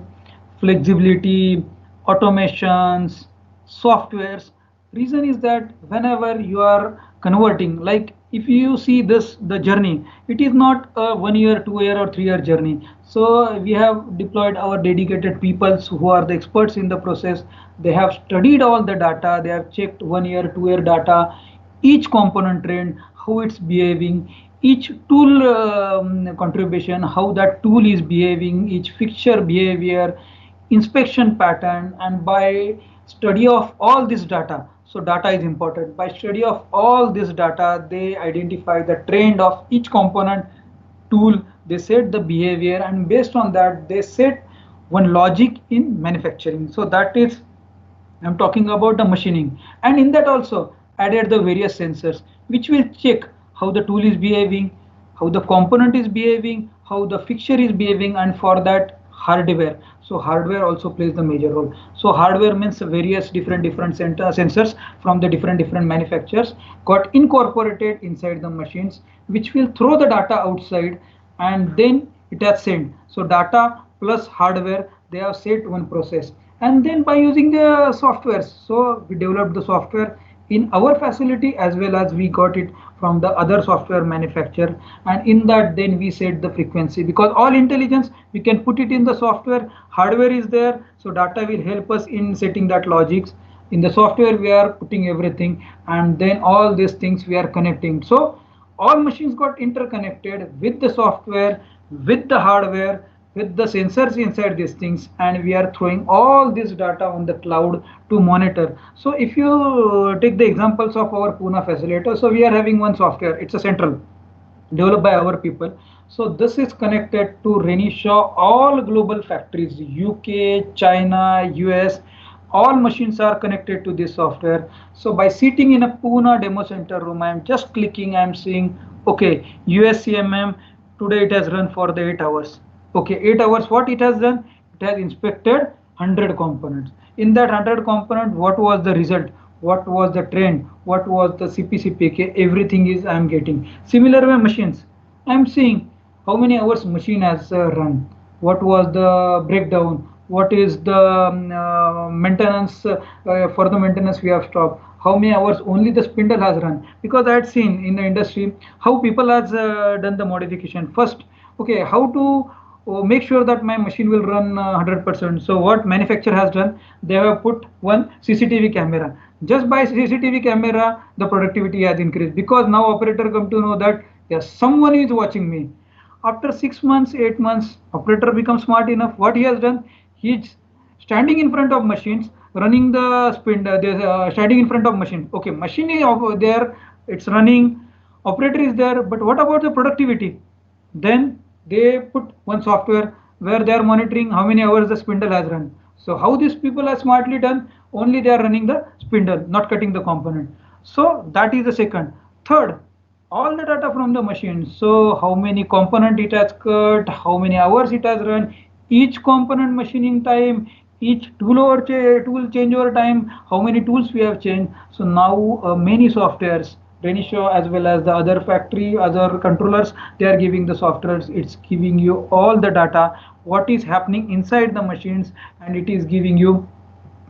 flexibility, automations, softwares. Reason is that whenever you are converting, like if you see this, the journey, it is not a 1 year, 2 year or 3 year journey. So we have deployed our dedicated peoples who are the experts in the process. They have studied all the data. They have checked 1 year, 2 year data, each component trend, how it's behaving, each tool contribution, how that tool is behaving, each fixture behavior, inspection pattern, and by study of all this data. So data is important. By study of all this data, they identify the trend of each component tool, they set the behavior, and based on that, they set one logic in manufacturing. So that is, I'm talking about the machining. And in that also added the various sensors, which will check how the tool is behaving, how the component is behaving, how the fixture is behaving, and for that hardware. So hardware also plays the major role. So hardware means various different sensors from the different manufacturers got incorporated inside the machines, which will throw the data outside, and then it has sent. So data plus hardware, they have set one process. And then by using the software, so we developed the software in our facility as well as we got it from the other software manufacturer, and in that then we set the frequency, because all intelligence we can put it in the software. Hardware is there, so data will help us in setting that logics. In the software we are putting everything, and then all these things we are connecting. So all machines got interconnected with the software, with the hardware, with the sensors inside these things, and we are throwing all this data on the cloud to monitor. So if you take the examples of our Pune facilitator, so we are having one software, it's a central developed by our people. So this is connected to Renishaw all global factories, UK, China, US, all machines are connected to this software. So by sitting in a Pune demo center room, I'm just clicking, I'm seeing, okay, USCMM, today it has run for the 8 hours. Okay, 8 hours, what it has done? It has inspected 100 components. In that 100 component, what was the result? What was the trend? What was the CPCPK? Everything is I am getting. Similar way machines, I am seeing how many hours machine has run. What was the breakdown? What is the maintenance? For the maintenance we have stopped. How many hours only the spindle has run? Because I had seen in the industry how people has done the modification. First, okay, how to make sure that my machine will run 100%. So what manufacturer has done, they have put one CCTV camera. Just by CCTV camera, the productivity has increased, because now operator come to know that yes, someone is watching me. After 6 months, 8 months, operator becomes smart enough. What he has done, he's standing in front of machines, running the spindle, standing in front of machine. Okay, machine is over there, it's running, operator is there, but what about the productivity? Then they put one software where they are monitoring how many hours the spindle has run. So how these people are smartly done, only they are running the spindle, not cutting the component. So that is the second. Third, all the data from the machine. So how many component it has cut, how many hours it has run, each component machining time, each tool change over time, how many tools we have changed. So now many softwares, Renishaw as well as the other factory, other controllers, they are giving the softwares. It's giving you all the data, what is happening inside the machines, and it is giving you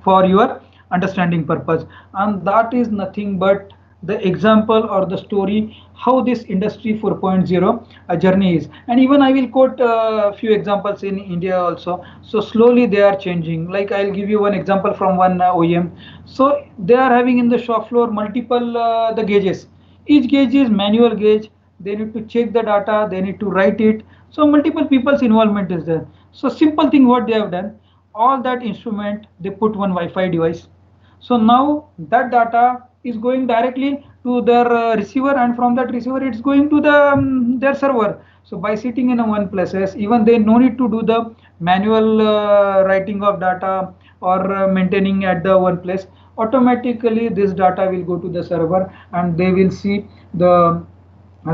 for your understanding purpose. And that is nothing but the example or the story how this industry 4.0 journey is. And even I will quote a few examples in India also. So slowly they are changing. Like I'll give you one example from one OEM. So they are having in the shop floor multiple the gauges. Each gauge is manual gauge. They need to check the data, they need to write it. So multiple people's involvement is there. So simple thing what they have done, all that instrument they put one Wi-Fi device. So now that data is going directly to their receiver, and from that receiver it's going to the their server. So by sitting in a one places, even they no need to do the manual writing of data or maintaining at the one place. Automatically this data will go to the server, and they will see the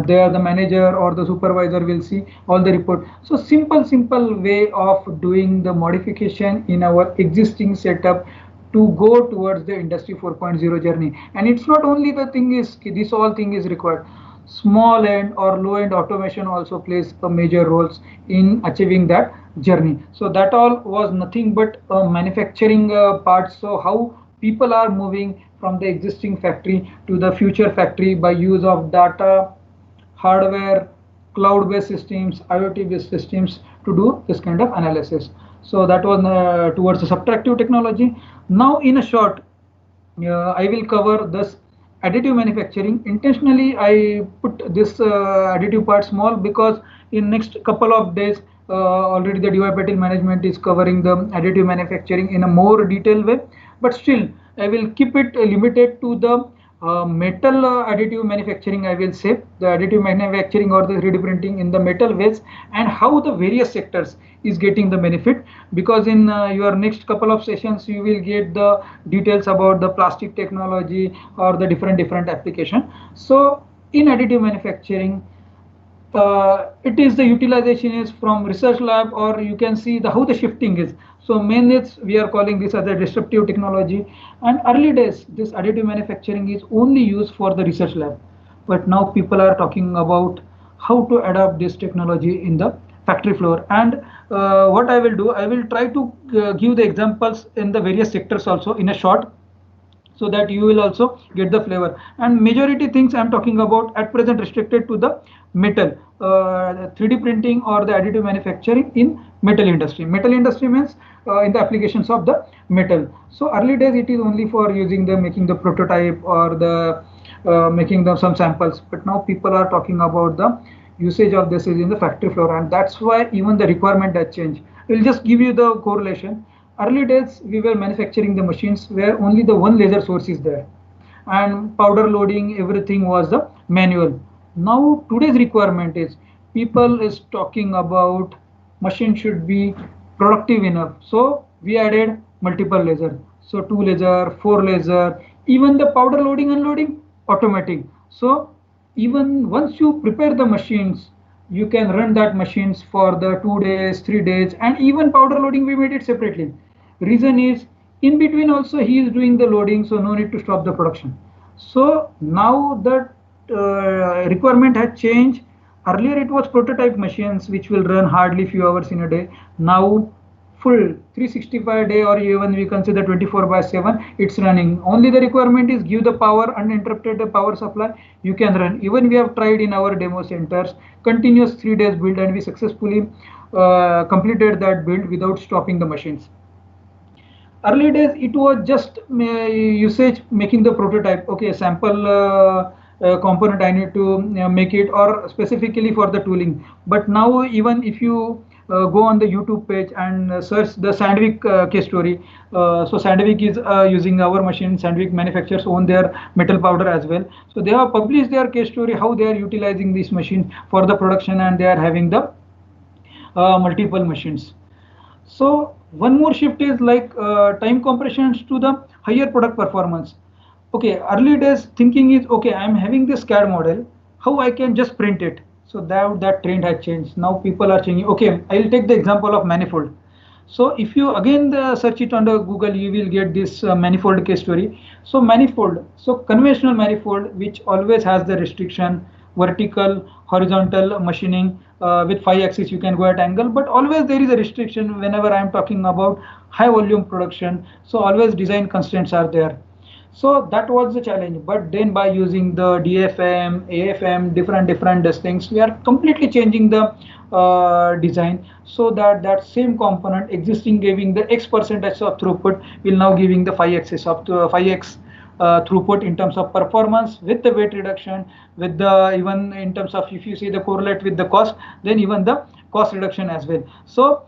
there the manager or the supervisor will see all the report. So simple way of doing the modification in our existing setup to go towards the industry 4.0 journey. And it's not only the thing is this all thing is required. Small end or low end automation also plays a major roles in achieving that journey. So that all was nothing but a manufacturing part. So how people are moving from the existing factory to the future factory by use of data, hardware, cloud-based systems, IoT-based systems to do this kind of analysis. So that was towards the subtractive technology. Now in a short, I will cover this additive manufacturing. Intentionally, I put this additive part small because in next couple of days, already the DY Patil management is covering the additive manufacturing in a more detailed way. But still, I will keep it limited to the metal additive manufacturing. I will say the additive manufacturing or the 3D printing in the metal ways, and how the various sectors is getting the benefit. Because in your next couple of sessions you will get the details about the plastic technology or the different application. So in additive manufacturing, it is the utilization is from research lab, or you can see the how the shifting is. So mainly we are calling this as a disruptive technology. And early days this additive manufacturing is only used for the research lab, but now people are talking about how to adopt this technology in the factory floor. And what I will do, I will try to give the examples in the various sectors also in a short, so that you will also get the flavor. And majority things I'm talking about at present restricted to the metal, 3D printing or the additive manufacturing in metal industry. Metal industry means in the applications of the metal. So early days it is only for using the making the prototype or the making the some samples, but now people are talking about the usage of this is in the factory floor, and that's why even the requirement has changed. We'll just give you the correlation. Early days we were manufacturing the machines where only the one laser source is there, and powder loading everything was the manual. Now today's requirement is people is talking about machine should be productive enough. So we added multiple laser. So 2 laser, 4 laser, even the powder loading unloading automatic. So even once you prepare the machines, you can run that machines for the 2 days, 3 days, and even powder loading we made it separately. Reason is in between also he is doing the loading, so no need to stop the production. So now that requirement has changed. Earlier it was prototype machines which will run hardly few hours in a day. Now full 365 day, or even we consider 24/7 it's running. Only the requirement is give the power, uninterrupted power supply, you can run. Even we have tried in our demo centers continuous 3 days build, and we successfully completed that build without stopping the machines. Early days it was just usage making the prototype. Okay, sample component I need to make it, or specifically for the tooling. But now even if you go on the YouTube page and search the Sandvik case story. So Sandvik is using our machine. Sandvik manufacturers own their metal powder as well. So they have published their case story how they are utilizing this machine for the production, and they are having the multiple machines. So one more shift is like time compressions to the higher product performance. Okay, early days thinking is okay, I'm having this CAD model, how I can just print it. So that trend has changed. Now people are changing. Okay, I'll take the example of manifold. So if you again search it under Google, you will get this manifold case story. So manifold, so conventional manifold, which always has the restriction, vertical, horizontal machining, with 5 axis you can go at angle, but always there is a restriction whenever I am talking about high volume production. So always design constraints are there. So that was the challenge. But then by using the DFM, AFM, different things, we are completely changing the design, so that that same component existing giving the X percentage of throughput will now giving the 5x of 5x throughput in terms of performance, with the weight reduction, with the even in terms of, if you see the correlate with the cost, then even the cost reduction as well. So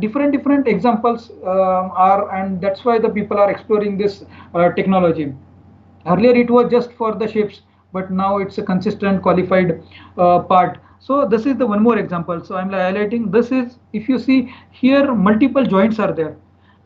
different examples are, and that's why the people are exploring this technology. Earlier it was just for the ships, but now it's a consistent qualified part. So this is the one more example. So I'm highlighting this is, if you see here, multiple joints are there,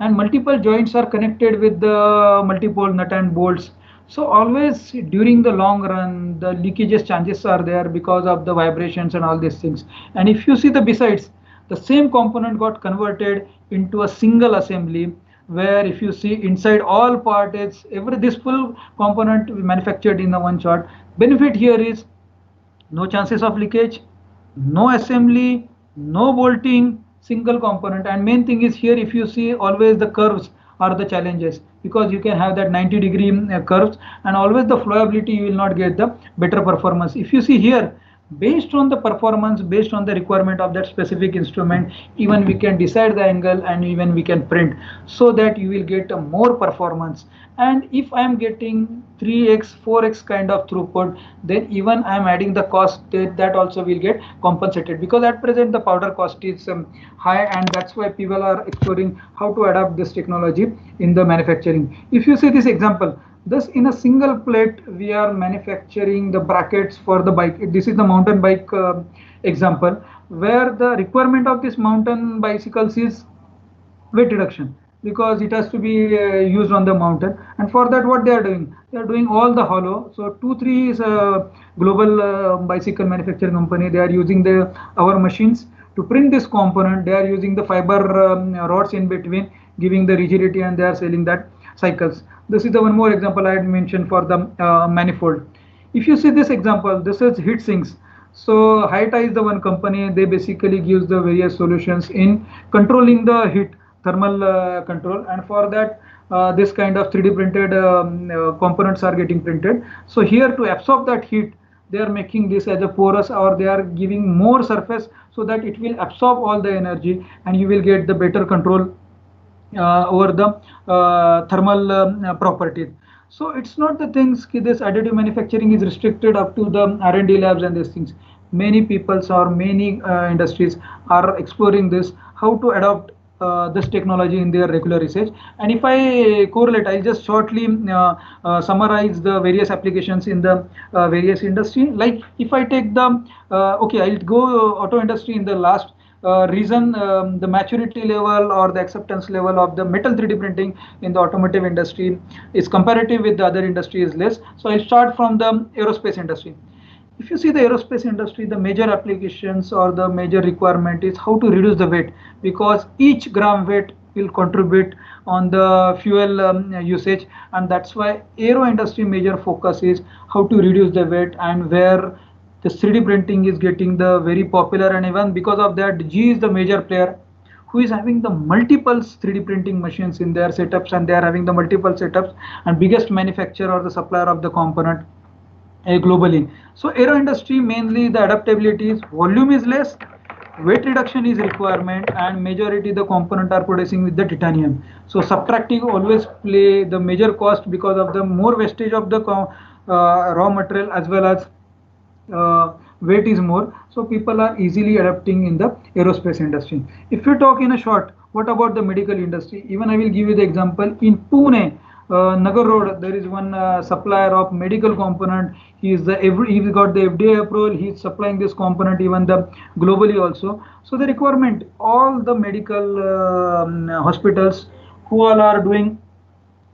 and multiple joints are connected with the multiple nut and bolts. So always during the long run, the leakages chances are there because of the vibrations and all these things. And if you see the besides, the same component got converted into a single assembly, where if you see inside all part, it's this full component manufactured in the one shot. Benefit here is no chances of leakage, no assembly, no bolting, single component. And main thing is here, if you see, always the curves are the challenges, because you can have that 90-degree curves, and always the flowability you will not get the better performance. If you see here, based on the performance, based on the requirement of that specific instrument, even we can decide the angle, and even we can print, so that you will get a more performance. And if I am getting 3x 4x kind of throughput, then even I am adding the cost, that also will get compensated, because at present the powder cost is high, and that's why people are exploring how to adapt this technology in the manufacturing. If you see this example, this in a single plate we are manufacturing the brackets for the bike. This is the mountain bike example, where the requirement of this mountain bicycles is weight reduction, because it has to be used on the mountain. And for that, what they are doing all the hollow. So 2-3 is a global bicycle manufacturing company. They are using our machines to print this component. They are using the fiber rods in between, giving the rigidity, and they are selling that cycles. This is the one more example I had mentioned for the manifold. If you see this example, this is heat sinks. So Hyta is the one company. They basically gives the various solutions in controlling the heat, thermal control, and for that this kind of 3D printed components are getting printed. So here, to absorb that heat, they are making this as a porous, or they are giving more surface, so that it will absorb all the energy, and you will get the better control over the thermal properties. So it's not the things, this additive manufacturing is restricted up to the R&D labs and these things. Many peoples or many industries are exploring this, how to adopt this technology in their regular research. And if I correlate, I'll just shortly summarize the various applications in the various industry. Like if I take the, okay, I'll go auto industry in the last. Reason the maturity level or the acceptance level of the metal 3D printing in the automotive industry is comparative with the other industry is less. So I'll start from the aerospace industry. If you see the aerospace industry, the major applications or the major requirement is how to reduce the weight, because each gram weight will contribute on the fuel usage, and that's why aero industry major focus is how to reduce the weight, and where the 3D printing is getting the very popular. And even because of that, GE is the major player who is having the multiple 3D printing machines in their setups, and they are having the multiple setups, and biggest manufacturer or the supplier of the component globally. So aero industry, mainly the adaptability is volume is less, weight reduction is requirement, and majority the component are producing with the titanium. So subtracting always play the major cost, because of the more wastage of the raw material, as well as weight is more. So people are easily adapting in the aerospace industry. If we talk in a short, what about the medical industry? Even I will give you the example in Pune, Nagar Road, there is one supplier of medical component. He's got the FDA approval. He's supplying this component even the globally also. So the requirement, all the medical hospitals who all are doing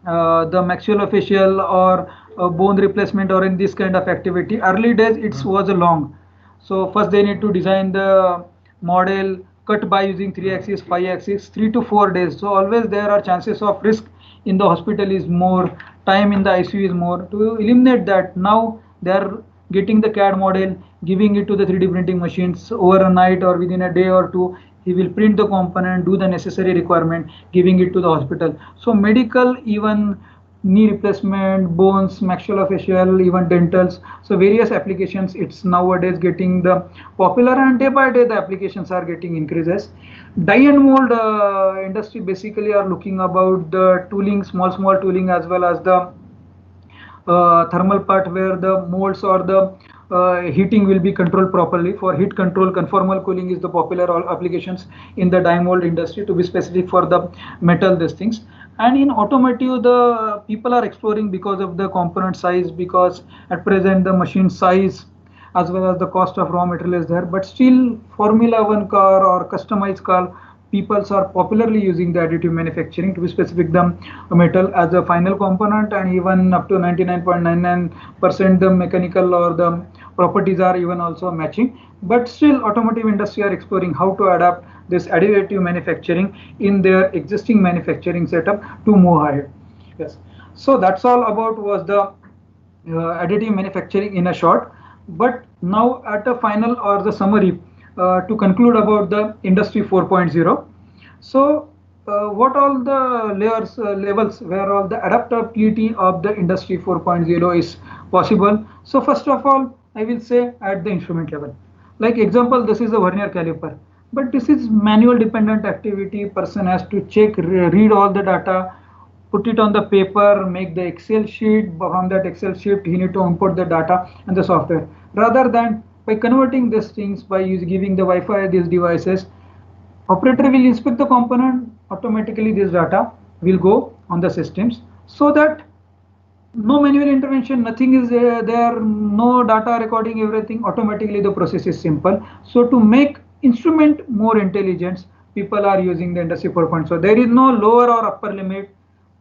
the maxillofacial or bone replacement or in this kind of activity. Early days it was a long. So first they need to design the model, cut by using 3 axis, 5 axis, 3 to 4 days. So always there are chances of risk in the hospital is more, time in the ICU is more. To eliminate that, now they are getting the CAD model, giving it to the 3D printing machines over a night or within a day or two. He will print the component, do the necessary requirement, giving it to the hospital. So medical, even knee replacement, bones, maxillofacial, even dentals. So various applications, it's nowadays getting the popular, and day by day the applications are getting increases. Die and mold industry basically are looking about the tooling, small tooling, as well as the thermal part where the molds or the heating will be controlled properly. For heat control, conformal cooling is the popular applications in the die mold industry, to be specific for the metal, these things. And in automotive, the people are exploring because of the component size, because at present the machine size as well as the cost of raw material is there. But still, Formula One car or customized car, people are popularly using the additive manufacturing, to be specific the metal as a final component, and even up to 99.99% the mechanical or the properties are even also matching. But still, automotive industry are exploring how to adapt this additive manufacturing in their existing manufacturing setup to move ahead. Yes, so that's all about was the additive manufacturing in a short. But now at the final or the summary, to conclude about the industry 4.0. So what all the layers, levels where all the adaptability of the industry 4.0 is possible. So first of all, I will say at the instrument level, like example, this is a vernier caliper, but this is manual dependent activity. Person has to check, read all the data, put it on the paper, make the Excel sheet. From that Excel sheet, he need to import the data and the software. Rather than by converting these things by giving the Wi-Fi these devices, operator will inspect the component, automatically this data will go on the systems, so that no manual intervention, nothing is there, no data recording, everything automatically, the process is simple. So to make instrument more intelligent, people are using the industry 4.0. So there is no lower or upper limit.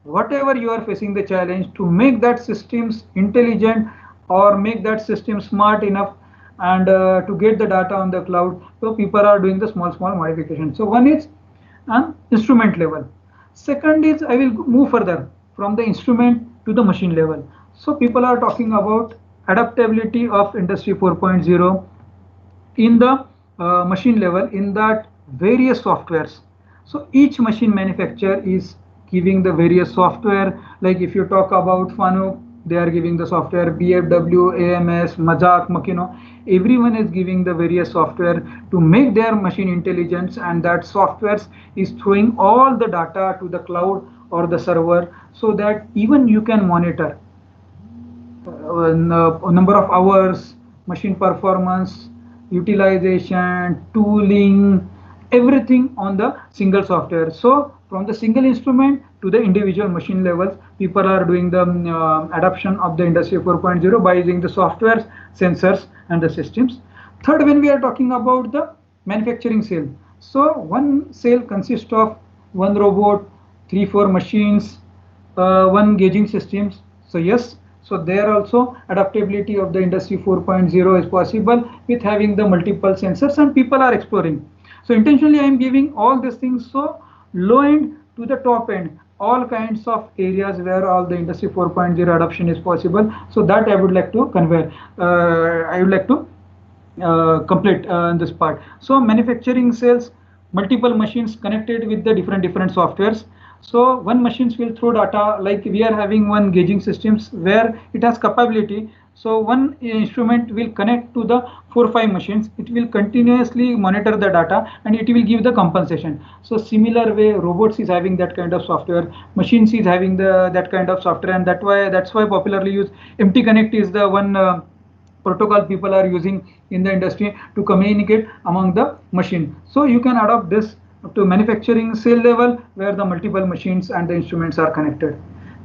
Whatever you are facing the challenge, to make that systems intelligent or make that system smart enough, and to get the data on the cloud, so people are doing the small modifications. So one is an instrument level. Second is, I will move further from the instrument to the machine level. So people are talking about adaptability of industry 4.0 in the machine level, in that various softwares. So each machine manufacturer is giving the various software. Like if you talk about Fanuc, they are giving the software. BFW, AMS, Mazak, Makino, everyone is giving the various software to make their machine intelligence, and that softwares is throwing all the data to the cloud or the server, so that even you can monitor number of hours, machine performance, utilization, tooling, everything on the single software. So from the single instrument to the individual machine levels, people are doing the adoption of the industry 4.0 by using the softwares, sensors, and the systems. Third, when we are talking about the manufacturing cell, so one cell consists of one robot, 3-4 machines, one gauging systems. So yes, so there also adaptability of the industry 4.0 is possible with having the multiple sensors, and people are exploring. So intentionally I am giving all these things, so low end to the top end, all kinds of areas where all the industry 4.0 adoption is possible. So that I would like to convey, I would like to complete in this part. So manufacturing cells, multiple machines connected with the different softwares. So one machines will throw data, like we are having one gauging systems where it has capability. So one instrument will connect to the 4-5 machines. It will continuously monitor the data, and it will give the compensation. So similar way, robots is having that kind of software, machines is having that kind of software, and that's why popularly used MT-Connect is the one protocol people are using in the industry to communicate among the machine. So you can adopt this to manufacturing cell level where the multiple machines and the instruments are connected.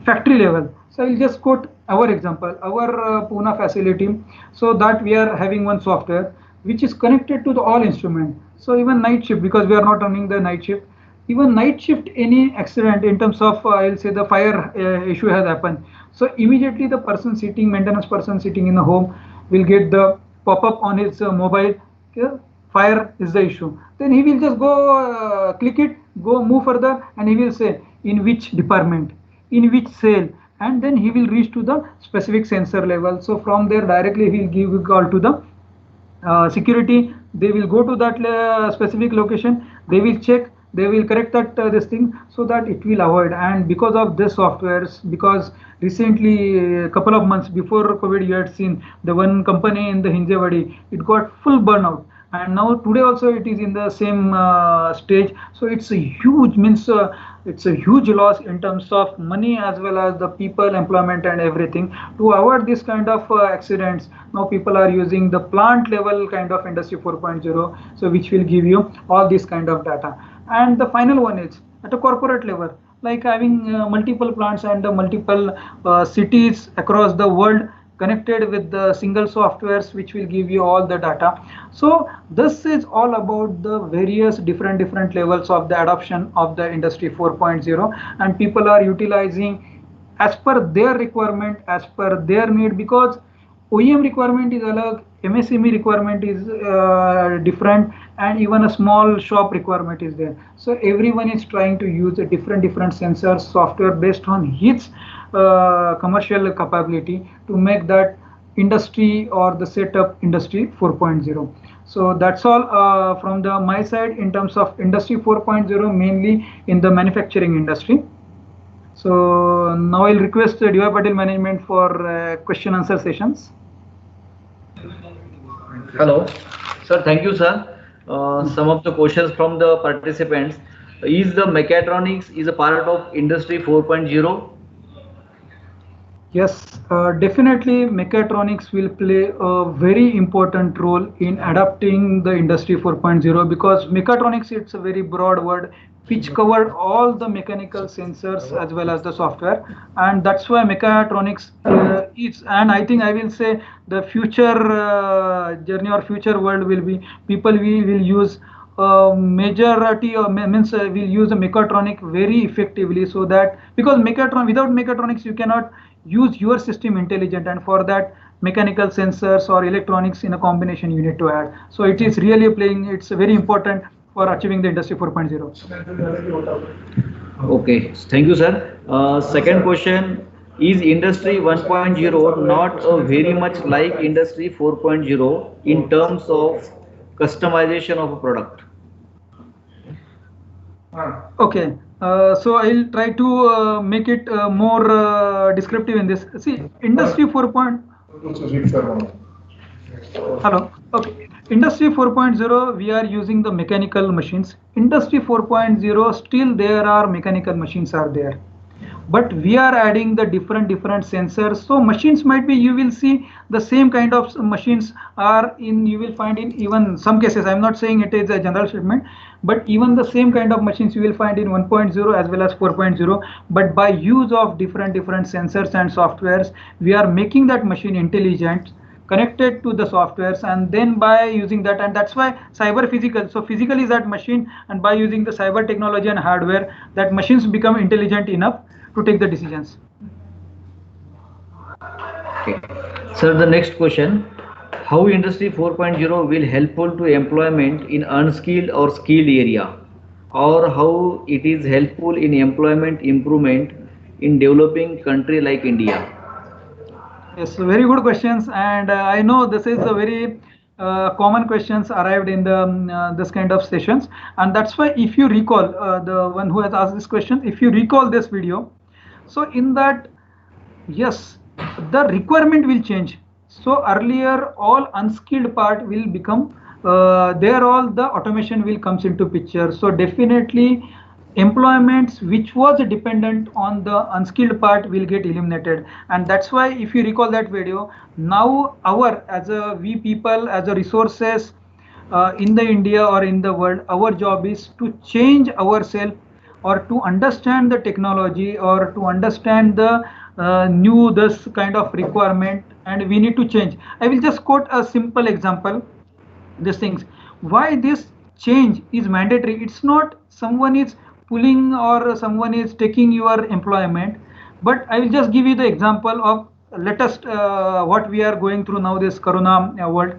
Factory level. So I'll just quote our example, our Pune facility. So that we are having one software which is connected to the all instrument. So even night shift, because we are not running the night shift, even night shift, any accident in terms of I'll say the fire issue has happened. So immediately the person sitting, maintenance person sitting in the home will get the pop-up on his mobile. Okay? Fire is the issue. Then he will just go click it, go move further, and he will say in which department, in which cell, and then he will reach to the specific sensor level. So from there directly he will give a call to the security. They will go to that specific location, they will check, they will correct that this thing, so that it will avoid. And because of this softwares, because recently a couple of months before COVID you had seen the one company in the Hinjewadi, it got full burnout, and now today also it is in the same stage. So it's a huge means it's a huge loss in terms of money as well as the people employment and everything. To avoid this kind of accidents, now people are using the plant level kind of industry 4.0, so which will give you all this kind of data. And the final one is at a corporate level, like having multiple plants and multiple cities across the world connected with the single softwares which will give you all the data. So this is all about the various different levels of the adoption of the industry 4.0, and people are utilizing as per their requirement, as per their need, because OEM requirement is alag, MSME requirement is different, and even a small shop requirement is there. So everyone is trying to use a different sensors software based on his commercial capability to make that industry or the setup industry 4.0. So that's all from the my side in terms of industry 4.0, mainly in the manufacturing industry. So now I'll request DY Patil management for question answer sessions. Hello, sir. Thank you, sir. Some of the questions from the participants. Is the mechatronics is a part of industry 4.0? Yes, definitely mechatronics will play a very important role in adapting the industry 4.0, because mechatronics, it's a very broad word which covered all the mechanical sensors as well as the software, and that's why mechatronics is, and I think I will say the future journey or future world will be people will use majority or means will use the mechatronic very effectively, so that because without mechatronics you cannot use your system intelligent, and for that mechanical sensors or electronics in a combination you need to add. So it is really playing, it's very important for achieving the industry 4.0. Okay, thank you, sir. Second question, is industry 1.0 not very much like industry 4.0 in terms of customization of a product? Okay, so I'll try to make it more descriptive in this. See, industry 4. Hello. Okay. Industry 4.0, we are using the mechanical machines. Industry 4.0, still there are mechanical machines are there, but we are adding the different sensors. So machines might be, you will see the same kind of machines are in, you will find in even some cases, I'm not saying it is a general statement, but even the same kind of machines you will find in 1.0 as well as 4.0, but by use of different sensors and softwares, we are making that machine intelligent, connected to the softwares, and then by using that, and that's why cyber physical, so physical is that machine, and by using the cyber technology and hardware, that machines become intelligent enough to take the decisions. Okay. Sir, the next question, how industry 4.0 will helpful to employment in unskilled or skilled area, or how it is helpful in employment improvement in developing country like India? Yes, very good questions, and I know this is a very common questions arrived in the this kind of sessions, and that's why if you recall the one who has asked this question, if you recall this video, so in that, yes, the requirement will change. So earlier all unskilled part will become there, all the automation will comes into picture. So definitely employments which was dependent on the unskilled part will get eliminated, and that's why if you recall that video, now our as a we people as a resources in the India or in the world, our job is to change ourselves or to understand the technology or to understand the new this kind of requirement, and we need to change. I will just quote a simple example, these things, why this change is mandatory. It's not someone is pulling or someone is taking your employment, but I will just give you the example of latest what we are going through now, this corona world.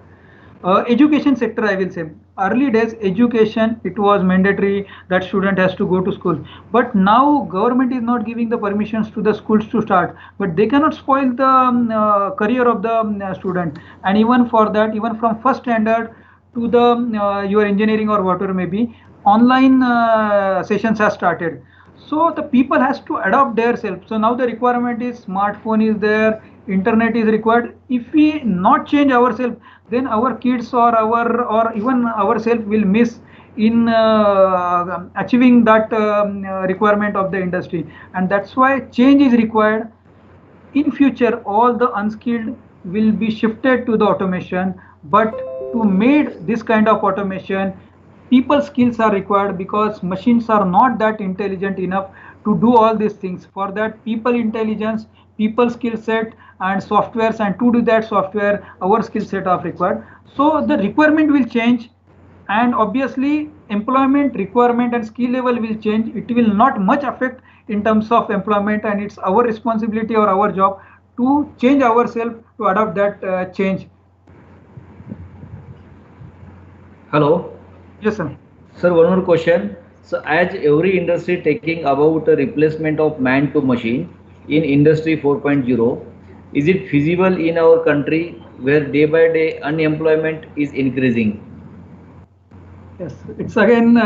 Education sector, I will say. Early days, education, it was mandatory that student has to go to school. But now government is not giving the permissions to the schools to start. But they cannot spoil the career of the student. And even for that, even from first standard to the your engineering or whatever may be, online sessions have started. So the people has to adopt their self. So now the requirement is smartphone is there, internet is required. If we not change ourselves, then our kids or even ourselves will miss in achieving that requirement of the industry. And that's why change is required. In future, all the unskilled will be shifted to the automation, but to make this kind of automation, people skills are required because machines are not that intelligent enough to do all these things. For that, people intelligence, people skill set and softwares, and to do that software, our skill set are required. So the requirement will change, and obviously employment requirement and skill level will change. It will not much affect in terms of employment, and it's our responsibility or our job to change ourselves to adopt that change. Hello. Yes, sir. Sir, one more question. So as every industry taking about a replacement of man to machine in industry 4.0, is it feasible in our country where day by day unemployment is increasing? Yes, it's again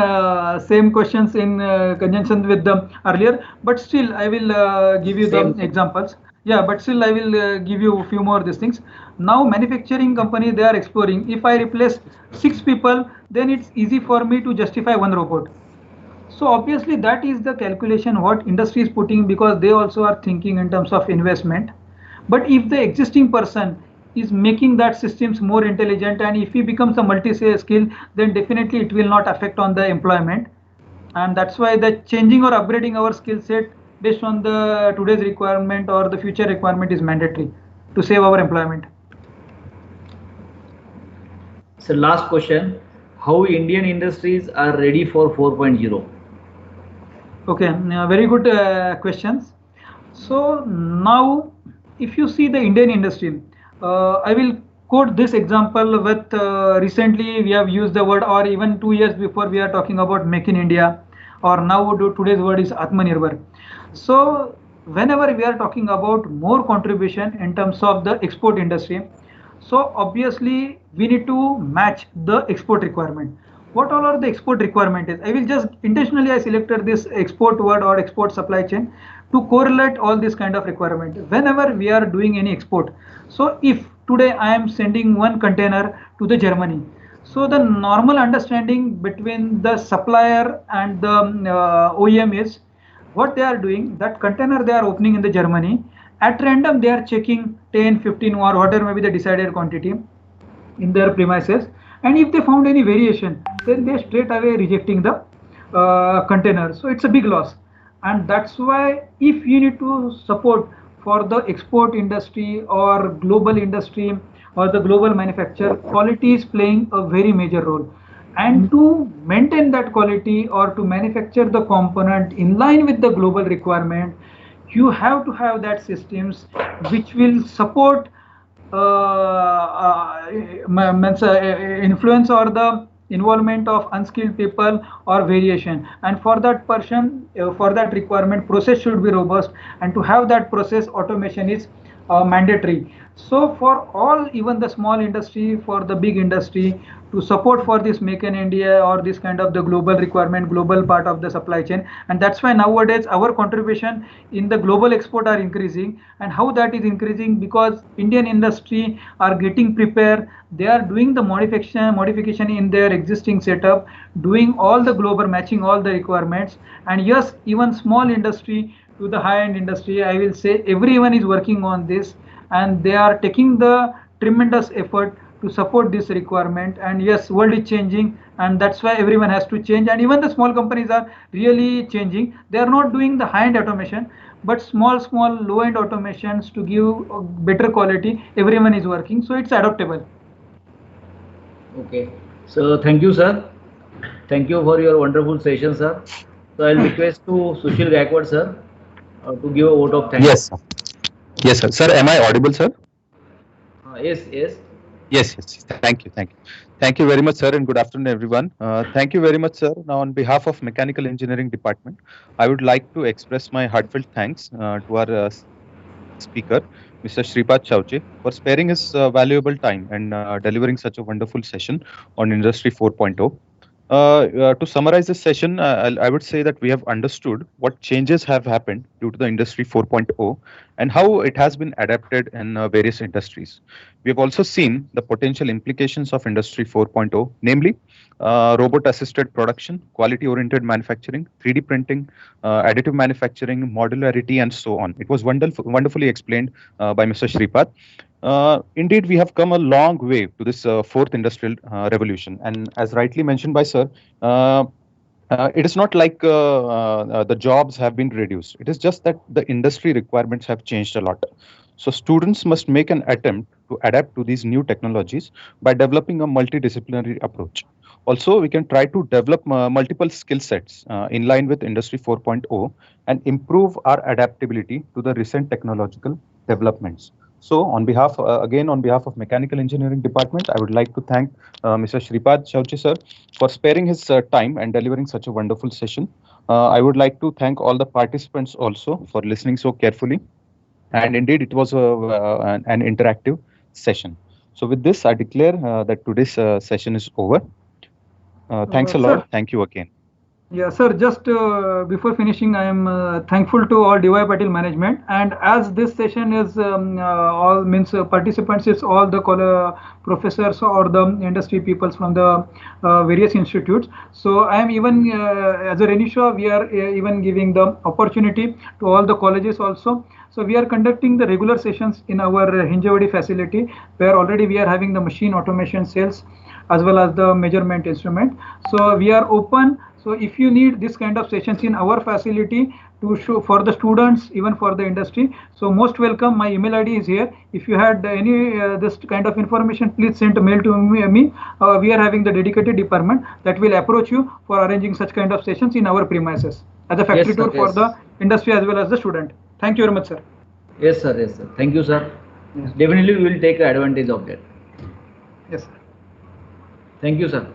same questions in conjunction with the earlier, but still I will give you the Same. examples. Yeah, but still I will give you a few more these things. Now manufacturing company, they are exploring. If I replace 6 people, then it's easy for me to justify one robot. So obviously that is the calculation what industry is putting, because they also are thinking in terms of investment. But if the existing person is making that systems more intelligent, and if he becomes a multi-skill, then definitely it will not affect on the employment. And that's why the changing or upgrading our skill set based on the today's requirement or the future requirement is mandatory to save our employment. So last question, how Indian industries are ready for 4.0? Okay, very good questions. So now, if you see the Indian industry, I will quote this example with recently we have used the word, or even 2 years before we are talking about Make in India, or now today's word is Atmanirbhar. So whenever we are talking about more contribution in terms of the export industry, so obviously we need to match the export requirement. What all are the export requirement is? I will just intentionally I selected this export word or export supply chain to correlate all this kind of requirement. Whenever we are doing any export, so if today I am sending one container to the Germany, so the normal understanding between the supplier and the OEM is what they are doing, that container they are opening in the Germany, at random they are checking 10, 15 or whatever may be the decided quantity in their premises, and if they found any variation, then they straight away rejecting the container. So it's a big loss, and that's why if you need to support for the export industry or global industry or the global manufacturer, quality is playing a very major role. And to maintain that quality or to manufacture the component in line with the global requirement, you have to have that systems which will support influence or the involvement of unskilled people or variation. And for that person, for that requirement, process should be robust, and to have that process, automation is mandatory. So for all, even the small industry, for the big industry, to support for this Make in India or this kind of the global requirement, global part of the supply chain. And that's why nowadays our contribution in the global export are increasing. And how that is increasing? Because Indian industry are getting prepared. They are doing the modification in their existing setup, doing all the global matching all the requirements. And yes, even small industry to the high-end industry, I will say everyone is working on this, and they are taking the tremendous effort to support this requirement. And yes, world is changing, and that's why everyone has to change. And even the small companies are really changing. They are not doing the high-end automation, but small low-end automations to give better quality. Everyone is working, so it's adaptable. Okay, so thank you, sir. Thank you for your wonderful session, sir. So I'll request to Sushil Gaikwad, sir, to give a vote of thanks. Yes, sir. Yes, sir. Sir, am I audible, sir? Yes. Yes, yes. Thank you very much, sir, and good afternoon, everyone. Thank you very much, sir. Now, on behalf of Mechanical Engineering Department, I would like to express my heartfelt thanks to our speaker, Mr. Shripad Chauche, for sparing his valuable time and delivering such a wonderful session on Industry 4.0. To summarize this session, I would say that we have understood what changes have happened due to the Industry 4.0 and how it has been adapted in various industries. We have also seen the potential implications of Industry 4.0, namely robot-assisted production, quality-oriented manufacturing, 3D printing, additive manufacturing, modularity, and so on. It was wonderfully explained by Mr. Shripad. Indeed, we have come a long way to this fourth industrial revolution. And as rightly mentioned by Sir, it is not like the jobs have been reduced. It is just that the industry requirements have changed a lot. So students must make an attempt to adapt to these new technologies by developing a multidisciplinary approach. Also, we can try to develop multiple skill sets in line with Industry 4.0 and improve our adaptability to the recent technological developments. So, on behalf of Mechanical Engineering Department, I would like to thank Mr. Shripad Chauche sir for sparing his time and delivering such a wonderful session. I would like to thank all the participants also for listening so carefully. And indeed, it was an interactive session. So, with this, I declare that today's session is over. Thanks a lot. Sir. Thank you again. Yeah, sir, just before finishing, I am thankful to all DY Patil management, and as this session is all means participants is all the professors or the industry peoples from the various institutes. So I am even as a Renishaw, we are even giving the opportunity to all the colleges also. So we are conducting the regular sessions in our Hinjawadi facility, where already we are having the machine automation cells as well as the measurement instrument. So we are open. So if you need this kind of sessions in our facility to show for the students, even for the industry, so most welcome. My email ID is here. If you had any this kind of information, please send a mail to me. We are having the dedicated department that will approach you for arranging such kind of sessions in our premises as a factory tour for the industry as well as the student. Thank you very much, sir. Yes, sir. Yes, sir. Thank you, sir. Yes. Definitely we will take advantage of that. Yes, sir. Thank you, sir.